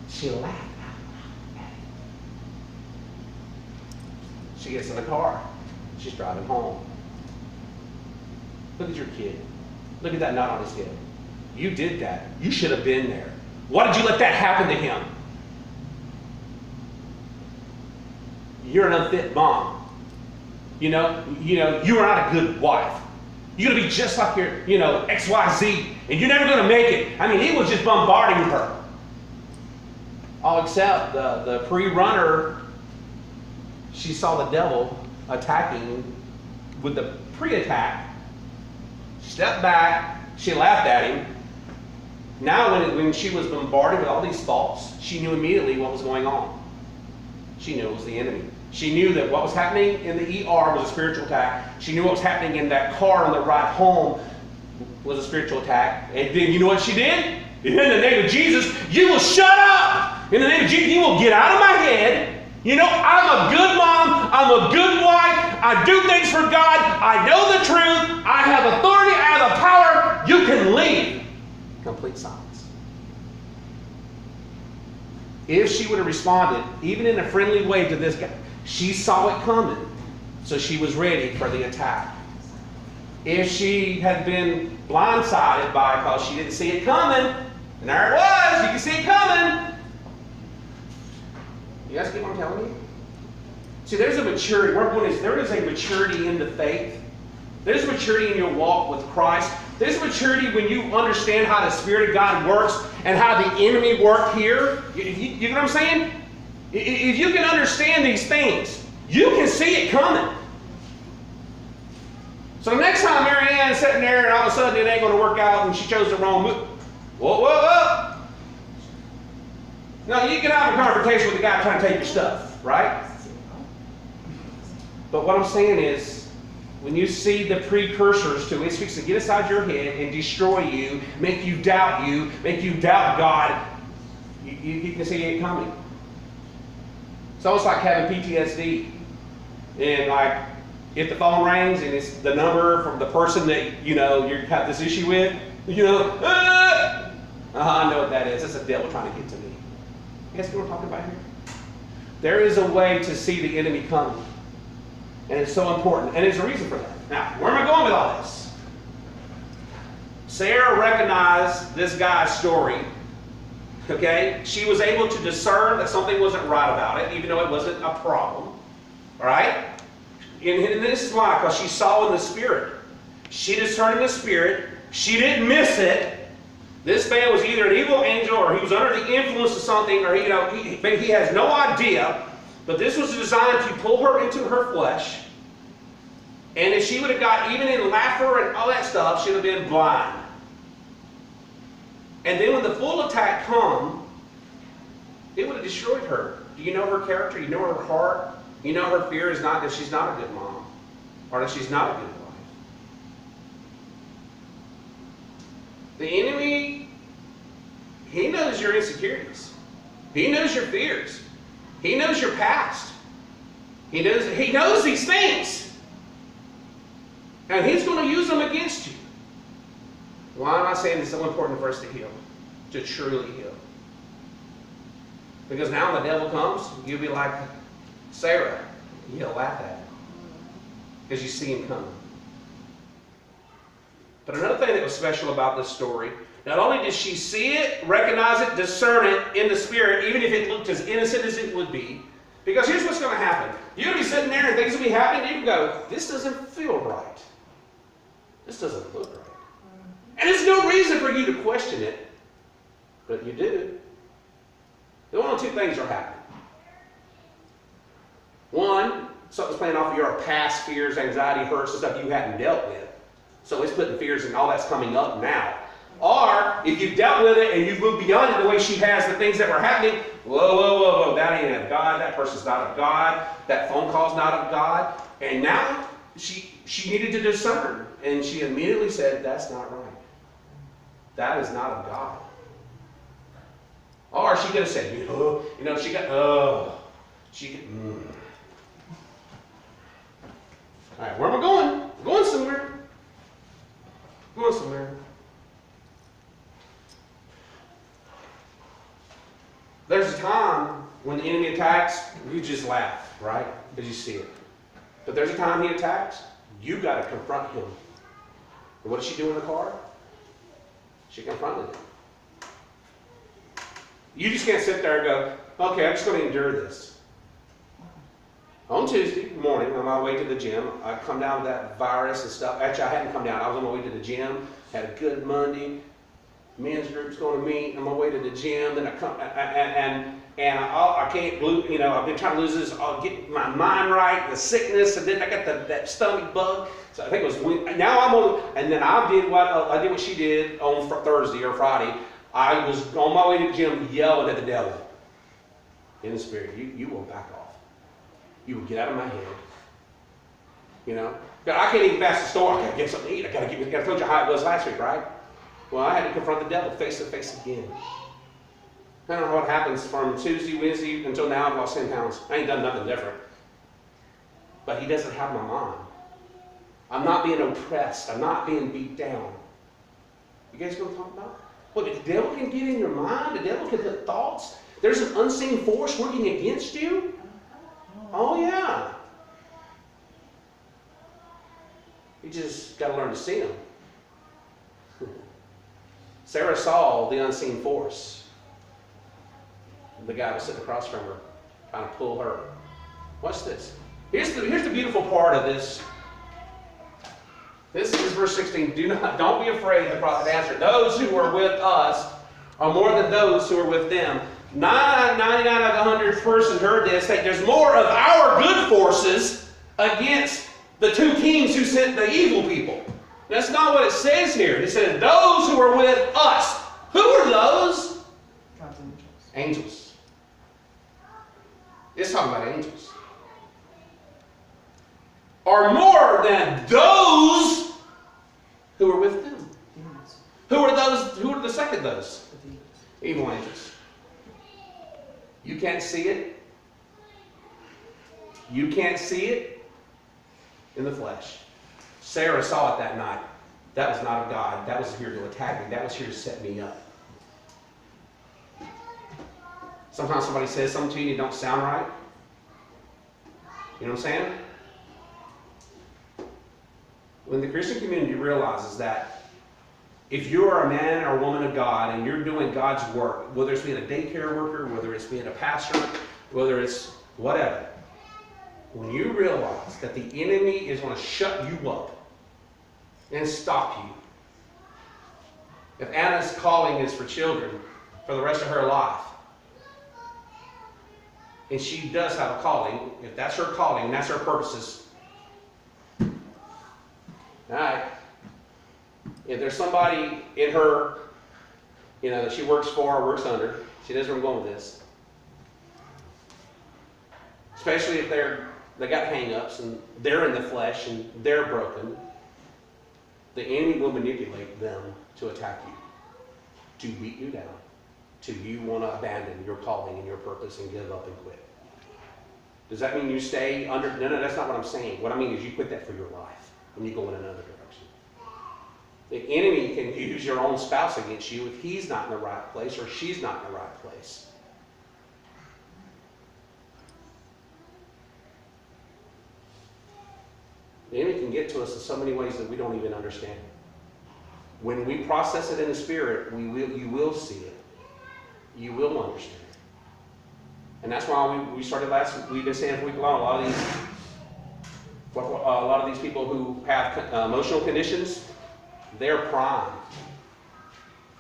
She laughed out at it. She gets in the car. She's driving home. Look at your kid. Look at that knot on his head. You did that. You should have been there. Why did you let that happen to him? You're an unfit mom. You know, you are not a good wife. You're going to be just like your, XYZ, and you're never going to make it. I mean, he was just bombarding her. All except the pre-runner, she saw the devil attacking with the pre-attack. She stepped back. She laughed at him. Now, when she was bombarded with all these thoughts, she knew immediately what was going on. She knew it was the enemy. She knew that what was happening in the ER was a spiritual attack. She knew what was happening in that car on the ride home was a spiritual attack. And then you know what she did? In the name of Jesus, you will shut up. In the name of Jesus, you will get out of my head. I'm a good mom. I'm a good wife. I do things for God. I know the truth. I have authority. I have the power. You can leave. Complete silence. If she would have responded, even in a friendly way to this guy, she saw it coming, so she was ready for the attack. If she had been blindsided because she didn't see it coming, and there it was, you can see it coming. You guys get what I'm telling you? See, there's a maturity. Where I'm going is there is a maturity in the faith. There's maturity in your walk with Christ. There's maturity when you understand how the Spirit of God works and how the enemy worked here. You know what I'm saying? If you can understand these things, you can see it coming. So next time Mary Ann's sitting there and all of a sudden it ain't going to work out and she chose the wrong move. Whoa. No, you can have a confrontation with the guy trying to take your stuff, right? But what I'm saying is, when you see the precursors to it, it's fixing to get inside your head and destroy you, make you doubt God, you can see it coming. It's almost like having PTSD. And like, if the phone rings and it's the number from the person that, you have this issue with, I know what that is. It's the devil trying to get to me. You guys know what we're talking about here? There is a way to see the enemy coming. And it's so important. And there's a reason for that. Now, where am I going with all this? Sarah recognized this guy's story. Okay? She was able to discern that something wasn't right about it, even though it wasn't a problem. All right? And this is why, because she saw in the Spirit. She discerned in the Spirit. She didn't miss it. This man was either an evil angel or he was under the influence of something, or he has no idea. But this was designed to pull her into her flesh. And if she would have got even in laughter and all that stuff, she would have been blind. And then when the full attack come, it would have destroyed her. Do you know her character? You know her heart? You know her fear is not that she's not a good mom, or that she's not a good wife. The enemy, he knows your insecurities. He knows your fears. He knows your past. He knows these things. And he's going to use them against you. Why am I saying it's so important for us to heal? To truly heal. Because now when the devil comes, you'll be like Sarah. You'll laugh at him. Because you see him coming. But another thing that was special about this story, not only did she see it, recognize it, discern it in the Spirit, even if it looked as innocent as it would be, because here's what's going to happen. You're going to be sitting there and things will be happening, and you can go, this doesn't feel right. This doesn't look right. And there's no reason for you to question it, but you do. The one of two things are happening. One, something's playing off of your past fears, anxiety, hurts, and stuff you hadn't dealt with. So it's putting fears and all that's coming up now. Or, if you've dealt with it and you've moved beyond it the way she has, the things that were happening, whoa, that ain't of God, that person's not of God, that phone call's not of God. And now, she needed to discern. And she immediately said, that's not right. That is not of God. Or she could have said, All right, where am I going? I'm going somewhere. There's a time when the enemy attacks, you just laugh, right? Because you see it. But there's a time he attacks, you got to confront him. And what does she do in the car? She confronted him. You just can't sit there and go, okay, I'm just going to endure this. On Tuesday morning, on my way to the gym, I come down with that virus and stuff. Actually, I hadn't come down. I was on my way to the gym. Had a good Monday. Men's group's going to meet. On my way to the gym. Then I come and I can't lose. You know, I've been trying to lose this. I'll get my mind right. The sickness, and then I got that stomach bug. So I think it was now I'm on. And then I did what she did on Thursday or Friday. I was on my way to the gym yelling at the devil in the spirit. You will back off. You will get out of my head. You know? But I can't even pass the store. I gotta get something to eat. I told you how it was last week, right? Well, I had to confront the devil face to face again. I don't know what happens from Tuesday, Wednesday until now. I've lost 10 pounds. I ain't done nothing different. But he doesn't have my mind. I'm not being oppressed. I'm not being beat down. You guys know what I'm talking about? Well, the devil can get in your mind. The devil can put thoughts. There's an unseen force working against you. Oh, yeah. You just got to learn to see them. Sarah saw the unseen force. The guy was sitting across from her, trying to pull her. Watch this. Here's the beautiful part of this. This is verse 16. Don't be afraid, the prophet answered. Those who are with us are more than those who are with them. 99 out of 100 persons heard this. There's more of our good forces against the two kings who sent the evil people. That's not what it says here. It says those who are with us. Who are those? God's angels. Angels. It's talking about angels. Are more than those who are with them. Demons. Who are those? Who are the second those? The demons. Evil angels. You can't see it. You can't see it in the flesh. Sarah saw it that night. That was not of God. That was here to attack me. That was here to set me up. Sometimes somebody says something to you and it don't sound right. You know what I'm saying? When the Christian community realizes that if you're a man or a woman of God and you're doing God's work, whether it's being a daycare worker, whether it's being a pastor, whether it's whatever, when you realize that the enemy is going to shut you up and stop you. If Anna's calling is for children for the rest of her life, and she does have a calling, if that's her calling and that's her purposes, all right. If there's somebody in her, that she works for or works under, she knows where I'm going with this. Especially if they got hang-ups and they're in the flesh and they're broken, the enemy will manipulate them to attack you, to beat you down, to you want to abandon your calling and your purpose and give up and quit. Does that mean you stay under? No, that's not what I'm saying. What I mean is you quit that for your life and you go in another direction. The enemy can use your own spouse against you if he's not in the right place or she's not in the right place. The enemy can get to us in so many ways that we don't even understand. When we process it in the spirit, you will see it. You will understand it. And that's why we started last week. We've been saying for a week long, a lot of these people who have emotional conditions, they're primed.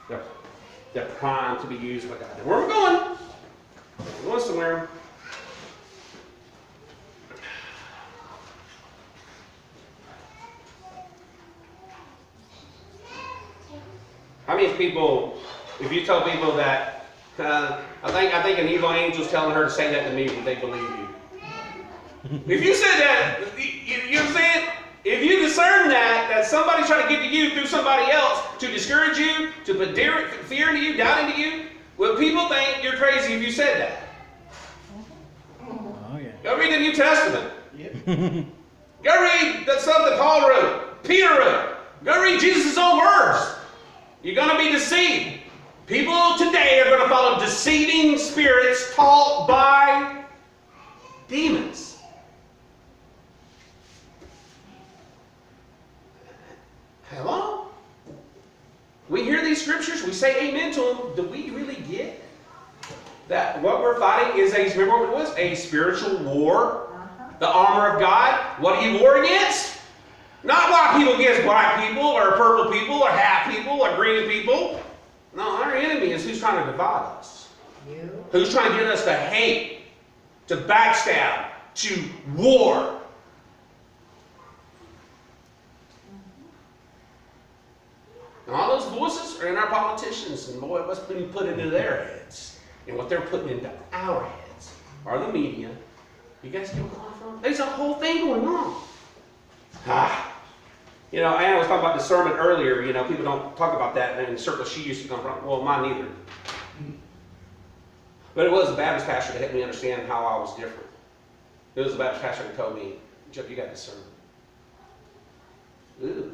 They're primed to be used by God. And where are we going? We're going somewhere. How many people, if you tell people that, I think an evil angel's telling her to say that to me, would they believe you? If you said that, you know what I'm saying? If you discern that somebody's trying to get to you through somebody else to discourage you, to put fear into you, doubt into you, well, people think you're crazy if you said that. Oh, yeah. Go read the New Testament. Yep. Go read the stuff that Paul wrote, Peter wrote. Go read Jesus' own words. You're going to be deceived. People today are going to follow deceiving spirits taught by demons. Hello? We hear these these scriptures, we say amen to them. Do we really get that what we're fighting is remember what it was? A spiritual war? The armor of God? What are you warring against? Not white people against black people, or purple people, or half people, or green people. No, our enemy is who's trying to divide us. You. Who's trying to get us to hate, to backstab, to war. And all those voices are in our politicians, and boy, what's being put into their heads, and what they're putting into our heads, are the media. You guys get where I'm coming from? There's a whole thing going on. You know, Anna was talking about discernment earlier. You know, people don't talk about that in the circle she used to come from. Well, mine neither. But it was a Baptist pastor that helped me understand how I was different. It was a Baptist pastor who told me, Jeff, you got discernment. Ooh.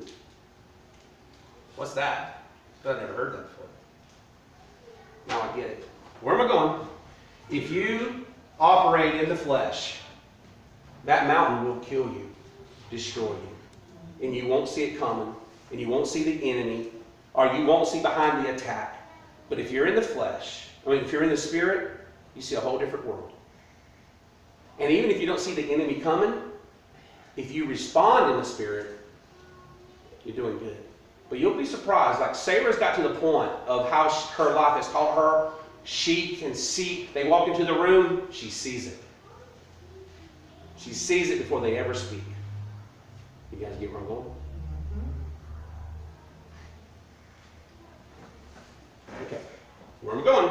What's that? I've never heard that before. Now I get it. Where am I going? If you operate in the flesh, that mountain will kill you, destroy you. And you won't see it coming, and you won't see the enemy, or you won't see behind the attack. But if you're in the flesh, if you're in the spirit, you see a whole different world. And even if you don't see the enemy coming, if you respond in the spirit, you're doing good. But you'll be surprised, like Sarah's got to the point of how her life has taught her, she can see, they walk into the room, she sees it. She sees it before they ever speak. You guys get where I'm going? Okay, where am I going?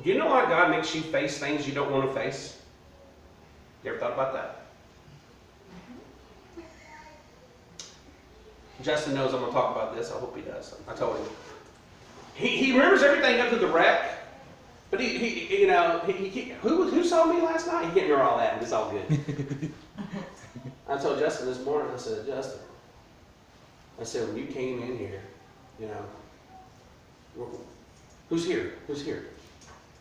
Do you know why God makes you face things you don't want to face? You ever thought about that? Justin knows I'm going to talk about this. I hope he does. I told him. He remembers everything up to the wreck, but who saw me last night? He can't remember all that, and it's all good. I told Justin this morning, I said, Justin, I said, when you came in here, who's here? Who's here?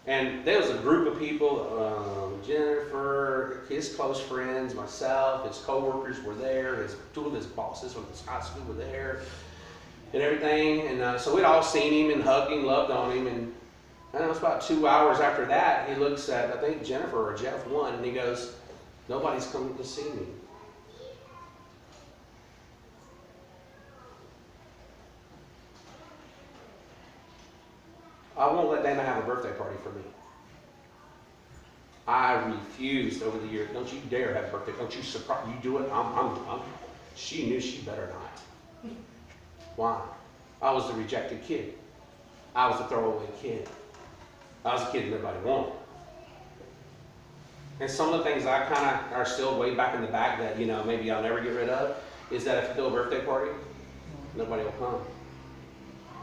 And there was a group of people, Jennifer, his close friends, myself, his co-workers were there, two of his bosses from his high school were there, and everything. And so we'd all seen him and hugged him, loved on him. And I don't know, it's about 2 hours after that, he looks at, I think, Jennifer or Jeff one, and he goes, nobody's coming to see me. I won't let Dana have a birthday party for me. I refused over the years. Don't you dare have a birthday. Don't you surprise. You do it. She knew she better not. Why? I was the rejected kid. I was the throwaway kid. I was the kid that everybody wanted. And some of the things I kind of are still way back in the back that, maybe I'll never get rid of, is that if you throw a birthday party, nobody will come.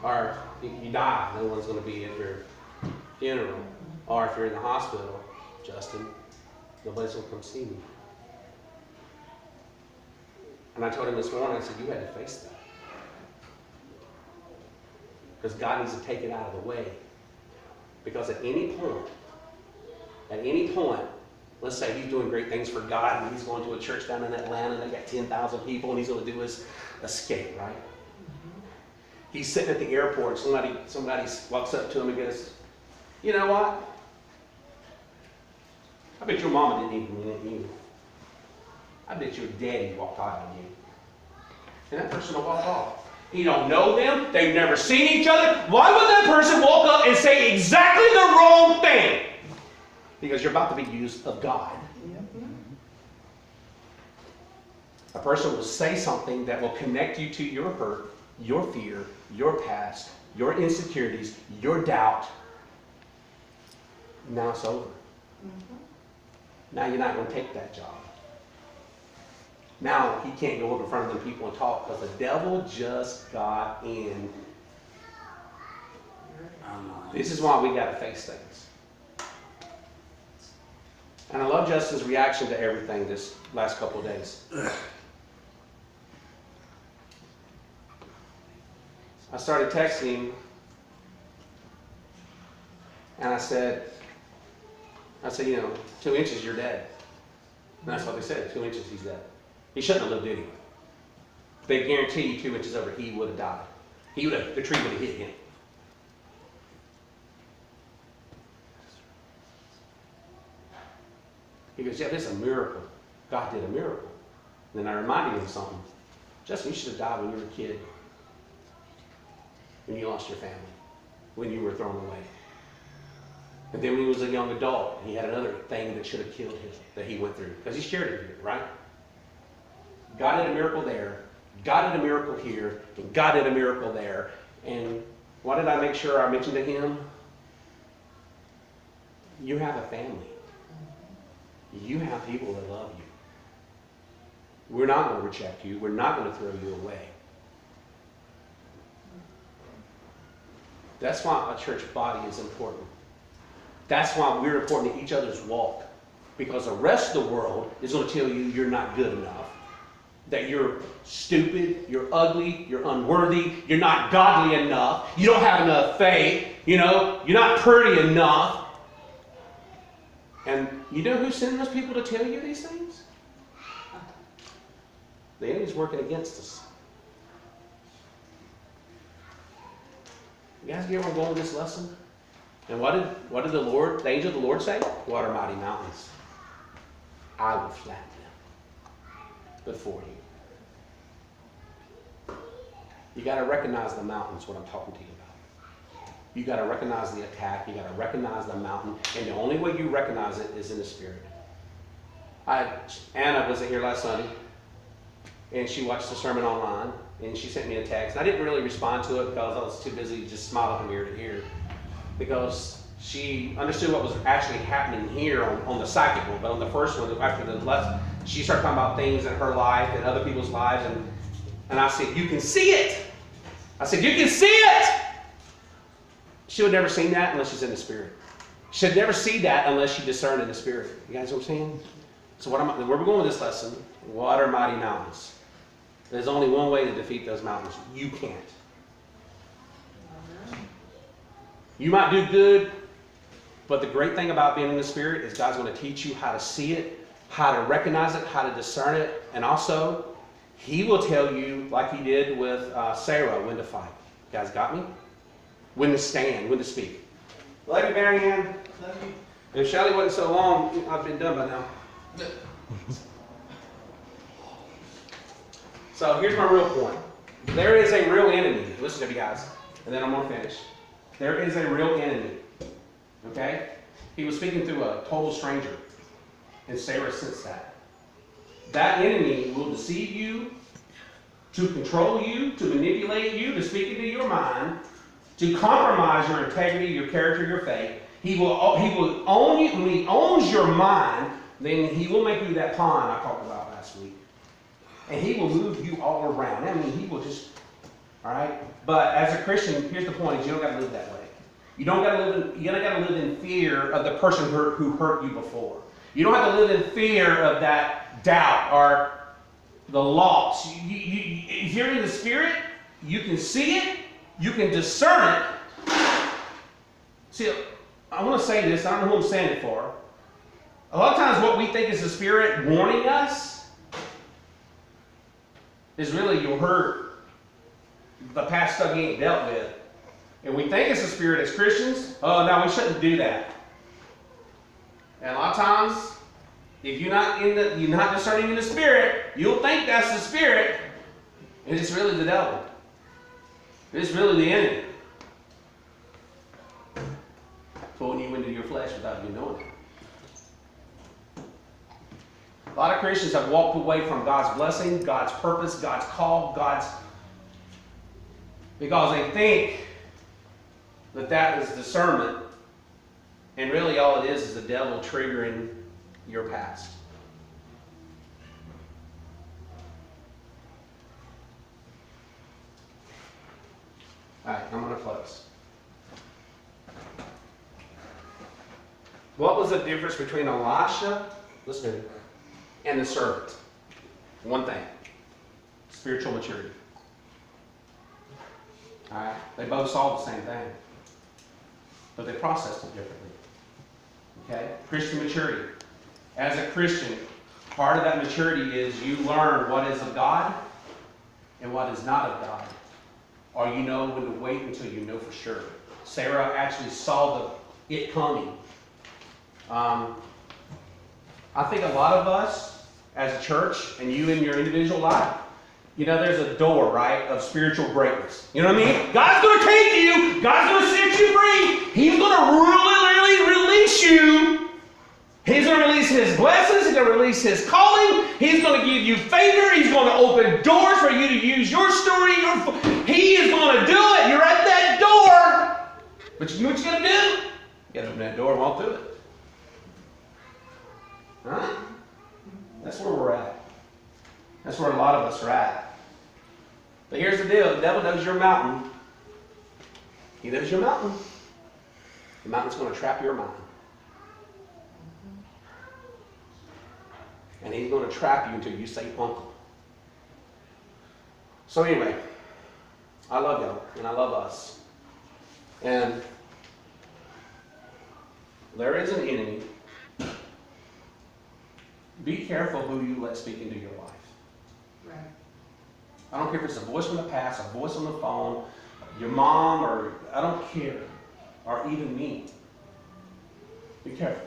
Or you die, no one's going to be at your funeral. Or if you're in the hospital, Justin, nobody's going to come see me. And I told him this morning, I said, you had to face that. Because God needs to take it out of the way. Because at any point, let's say he's doing great things for God, and he's going to a church down in Atlanta, and they got 10,000 people, and he's going to do his escape, right? He's sitting at the airport, somebody walks up to him and goes, you know what? I bet your mama didn't even want you. I bet your daddy walked out on you. And that person will walk off. He don't know them. They've never seen each other. Why would that person walk up and say exactly the wrong thing? Because you're about to be used of God. A person will say something that will connect you to your hurt, your fear, your past, your insecurities, your doubt. Now it's over. Now you're not going to take that job. Now he can't go up in front of them people and talk because the devil just got in. This is why we got to face things. And I love Justin's reaction to everything this last couple of days. I started texting him, and I said, 2 inches, you're dead. And that's what they said, 2 inches, he's dead. He shouldn't have lived anyway. They guarantee you 2 inches over, he would have died. The tree would have hit him. He goes, yeah, this is a miracle. God did a miracle. And then I reminded him of something. Justin, you should have died when you were a kid. When you lost your family. When you were thrown away. And then when he was a young adult, he had another thing that should have killed him, that he went through. Because he shared it here, right? God did a miracle there. God did a miracle here. And God did a miracle there. And why did I make sure I mentioned to him? You have a family. You have people that love you. We're not going to reject you. We're not going to throw you away. That's why a church body is important. That's why we're important to each other's walk. Because the rest of the world is going to tell you you're not good enough. That you're stupid, you're ugly, you're unworthy, you're not godly enough, you don't have enough faith, you're not pretty enough. And you know who's sending those people to tell you these things? The enemy's working against us. You guys get where I'm going with this lesson? And what did the angel of the Lord say? What are mighty mountains? I will flatten them before you. You got to recognize the mountains, what I'm talking to you about. You got to recognize the attack. You got to recognize the mountain. And the only way you recognize it is in the Spirit. Anna wasn't here last Sunday, and she watched the sermon online, and she sent me a text. I didn't really respond to it because I was too busy just smiling from ear to ear, because she understood what was actually happening here on the second one. But on the first one, after the lesson, she started talking about things in her life and other people's lives, and I said, you can see it. I said, you can see it. She would never seen that unless she's in the Spirit. She'd never see that unless she discerned in the Spirit. You guys know what I'm saying? So where we're going with this lesson, what are mighty mountains? There's only one way to defeat those mountains. You can't. You might do good, but the great thing about being in the Spirit is God's going to teach you how to see it, how to recognize it, how to discern it, and also He will tell you, like He did with Sarah, when to fight. You guys got me? When to stand, when to speak. Love you, Mary Ann. Love you. If Shelly wasn't so long, I'd been done by now. So here's my real point. There is a real enemy. Listen to me, guys, and then I'm going to finish. There is a real enemy. Okay? He was speaking through a total stranger, and Sarah sensed that. That enemy will deceive you, to control you, to manipulate you, to speak into your mind, to compromise your integrity, your character, your faith. He will own you. When he owns your mind, then he will make you that pawn I talked about last week. And he will move you all around. I mean, he will just, all right? But as a Christian, here's the point, is you don't got to live that way. You don't got to live in fear of the person who hurt you before. You don't have to live in fear of that doubt or the loss. If you're in the Spirit, you can see it, you can discern it. See, I want to say this, I don't know who I'm saying it for. A lot of times what we think is the Spirit warning us is really your hurt, the past stuff you ain't dealt with. And we think it's the Spirit as Christians. Oh, no, we shouldn't do that. And a lot of times, if you're not discerning in the Spirit, you'll think that's the Spirit, and it's really the devil. It's really the enemy. Pulling you into your flesh without you knowing it. A lot of Christians have walked away from God's blessing, God's purpose, God's call, because they think that is discernment, and really all it is the devil triggering your past. All right, I'm going to close. What was the difference between Elisha, listen to me, and the servant? One thing: spiritual maturity. All right, they both saw the same thing, but they processed it differently. Okay, Christian maturity. As a Christian, Part of that maturity is you learn what is of God and what is not of God. Or you know when to wait until you know for sure. Sarah actually saw it coming. I think a lot of us as a church, and you in your individual life, you know, there's a door, right, of spiritual greatness. You know what I mean? God's going to take you. God's going to set you free. He's going to really release you. He's going to release His blessings. He's going to release His calling. He's going to give you favor. He's going to open doors for you to use your story. He is going to do it. You're at that door. But you know what you got to do? You got to open that door and walk through it. Huh? That's where we're at. That's where a lot of us are at. But here's the deal. The devil knows your mountain. He knows your mountain. The mountain's going to trap your mind. And he's going to trap you until you say uncle. So anyway, I love y'all and I love us. And there is an enemy. Be careful who you let speak into your life. Right. I don't care if it's a voice from the past, a voice on the phone, your mom, or I don't care, or even me. Be careful.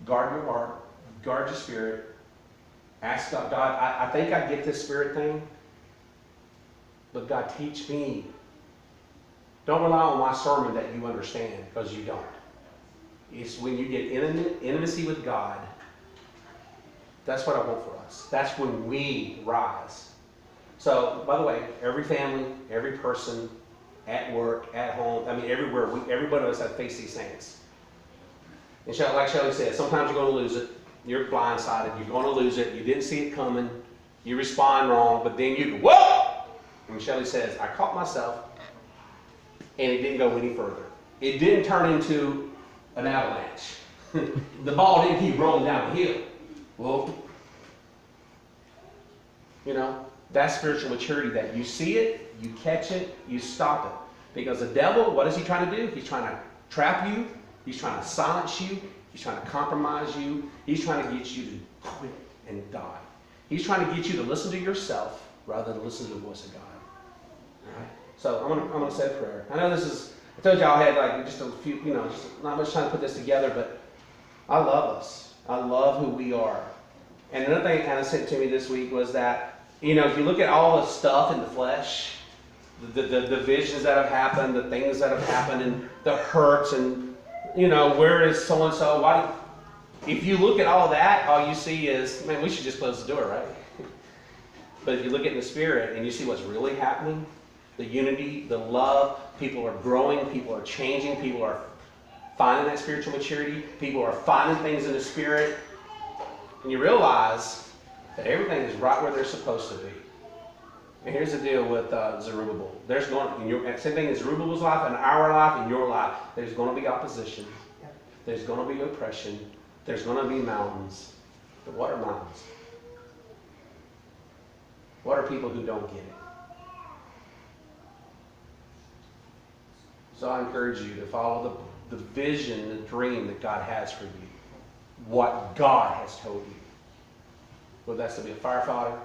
Guard your heart. Guard your spirit. Ask God, I think I get this spirit thing, but God, teach me. Don't rely on my sermon that you understand, because you don't. It's when you get intimacy with God, that's what I want for us. That's when we rise. So, by the way, every family, every person, at work, at home, I mean, everywhere, everybody of us have to face these things. And like Shelley said, sometimes you're going to lose it. You're blindsided. You're going to lose it. You didn't see it coming. You respond wrong, but then you go, whoa! And Shelley says, I caught myself, and it didn't go any further. It didn't turn into an avalanche. The ball didn't keep rolling down the hill. Well, you know, that's spiritual maturity, that you see it, you catch it, you stop it. Because the devil, what is he trying to do? He's trying to trap you. He's trying to silence you. He's trying to compromise you. He's trying to get you to quit and die. He's trying to get you to listen to yourself rather than listen to the voice of God. All right? So I'm gonna say a prayer. I know this is, I told you I had like just a few, you know, just not much time to put this together, but I love us. I love who we are. And another thing Anna said to me this week was that, you know, if you look at all the stuff in the flesh, the visions that have happened, the things that have happened, and the hurts, and, you know, where is so-and-so? Why? If you look at all that, all you see is, man, we should just close the door, right? But if you look at the spirit and you see what's really happening, the unity, the love, people are growing, people are changing, people are finding that spiritual maturity, people are finding things in the spirit, and you realize that everything is right where they're supposed to be. And here's the deal with Zerubbabel. There's going, same thing in Zerubbabel's life, in our life, in your life. There's going to be opposition. There's going to be oppression. There's going to be mountains. But what are mountains? What are people who don't get it? So I encourage you to follow the vision, the dream that God has for you. What God has told you. Whether that's to be a firefighter,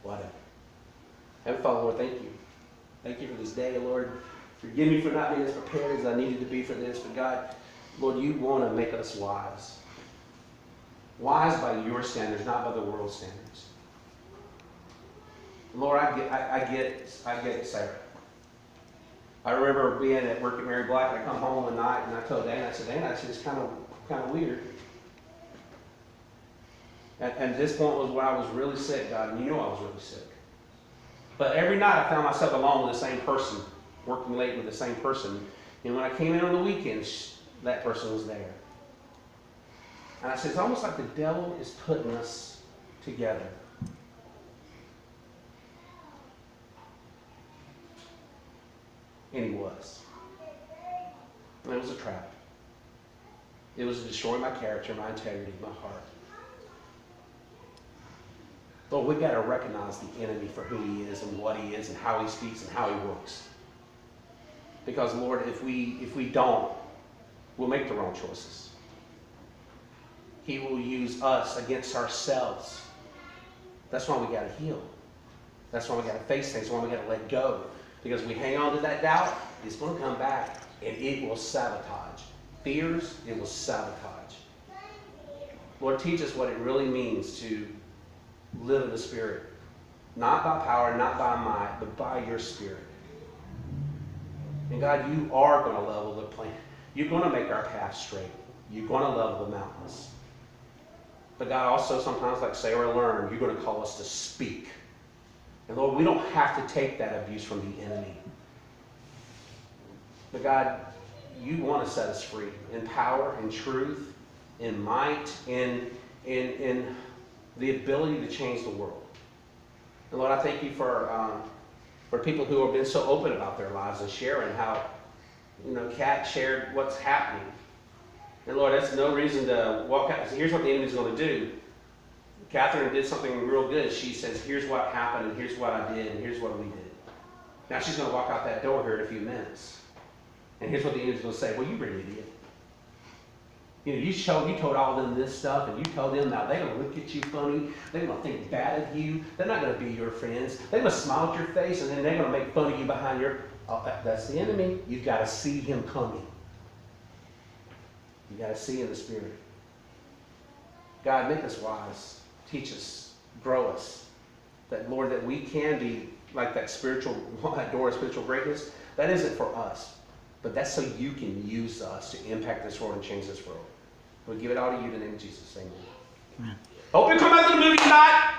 whatever. Heavenly Father, Lord, thank you. Thank you for this day, Lord. Forgive me for not being as prepared as I needed to be for this. But God, Lord, you want to make us wise. Wise by your standards, not by the world's standards. Lord, I get Sarah. I remember being at work at Mary Black, and I come home one night, and I told Dana, I said, it's kind of weird. And this point was where I was really sick, God, and you know I was really sick. But every night I found myself alone with the same person, working late with the same person. And when I came in on the weekends, that person was there. And I said, it's almost like the devil is putting us together. And he was. And it was a trap. It was to destroy my character, my integrity, my heart. But we got to recognize the enemy for who he is and what he is and how he speaks and how he works. Because, Lord, if we don't, we'll make the wrong choices. He will use us against ourselves. That's why we got to heal. That's why we got to face things. That's why we got to let go. Because we hang on to that doubt, it's going to come back and it will sabotage. Fears, it will sabotage. Lord, teach us what it really means to live in the Spirit. Not by power, not by might, but by your Spirit. And God, you are going to level the plain. You're going to make our path straight. You're going to level the mountains. But God, also sometimes, like say or learn, you're going to call us to speak. And Lord, we don't have to take that abuse from the enemy. But God, you want to set us free in power, in truth, in might, in the ability to change the world. And Lord, I thank you for people who have been so open about their lives and sharing how, Kat shared what's happening. And Lord, that's no reason to walk out. Here's what the enemy's going to do. Catherine did something real good. She says, here's what happened, and here's what I did, and here's what we did. Now she's going to walk out that door here in a few minutes. And here's what the enemy's going to say. Well, you're an idiot. You told all of them this stuff, and you told them now they're going to look at you funny. They're going to think bad of you. They're not going to be your friends. They're going to smile at your face, and then they're going to make fun of you behind your... Oh, that's the enemy. You've got to see him coming. You've got to see in the Spirit. God, make us wise. Teach us. Grow us. That, Lord, that we can be like that door of spiritual greatness. That isn't for us. But that's so you can use us to impact this world and change this world. We'll give it all to you in the name of Jesus. Amen. Amen. Hope you come out to the movie tonight.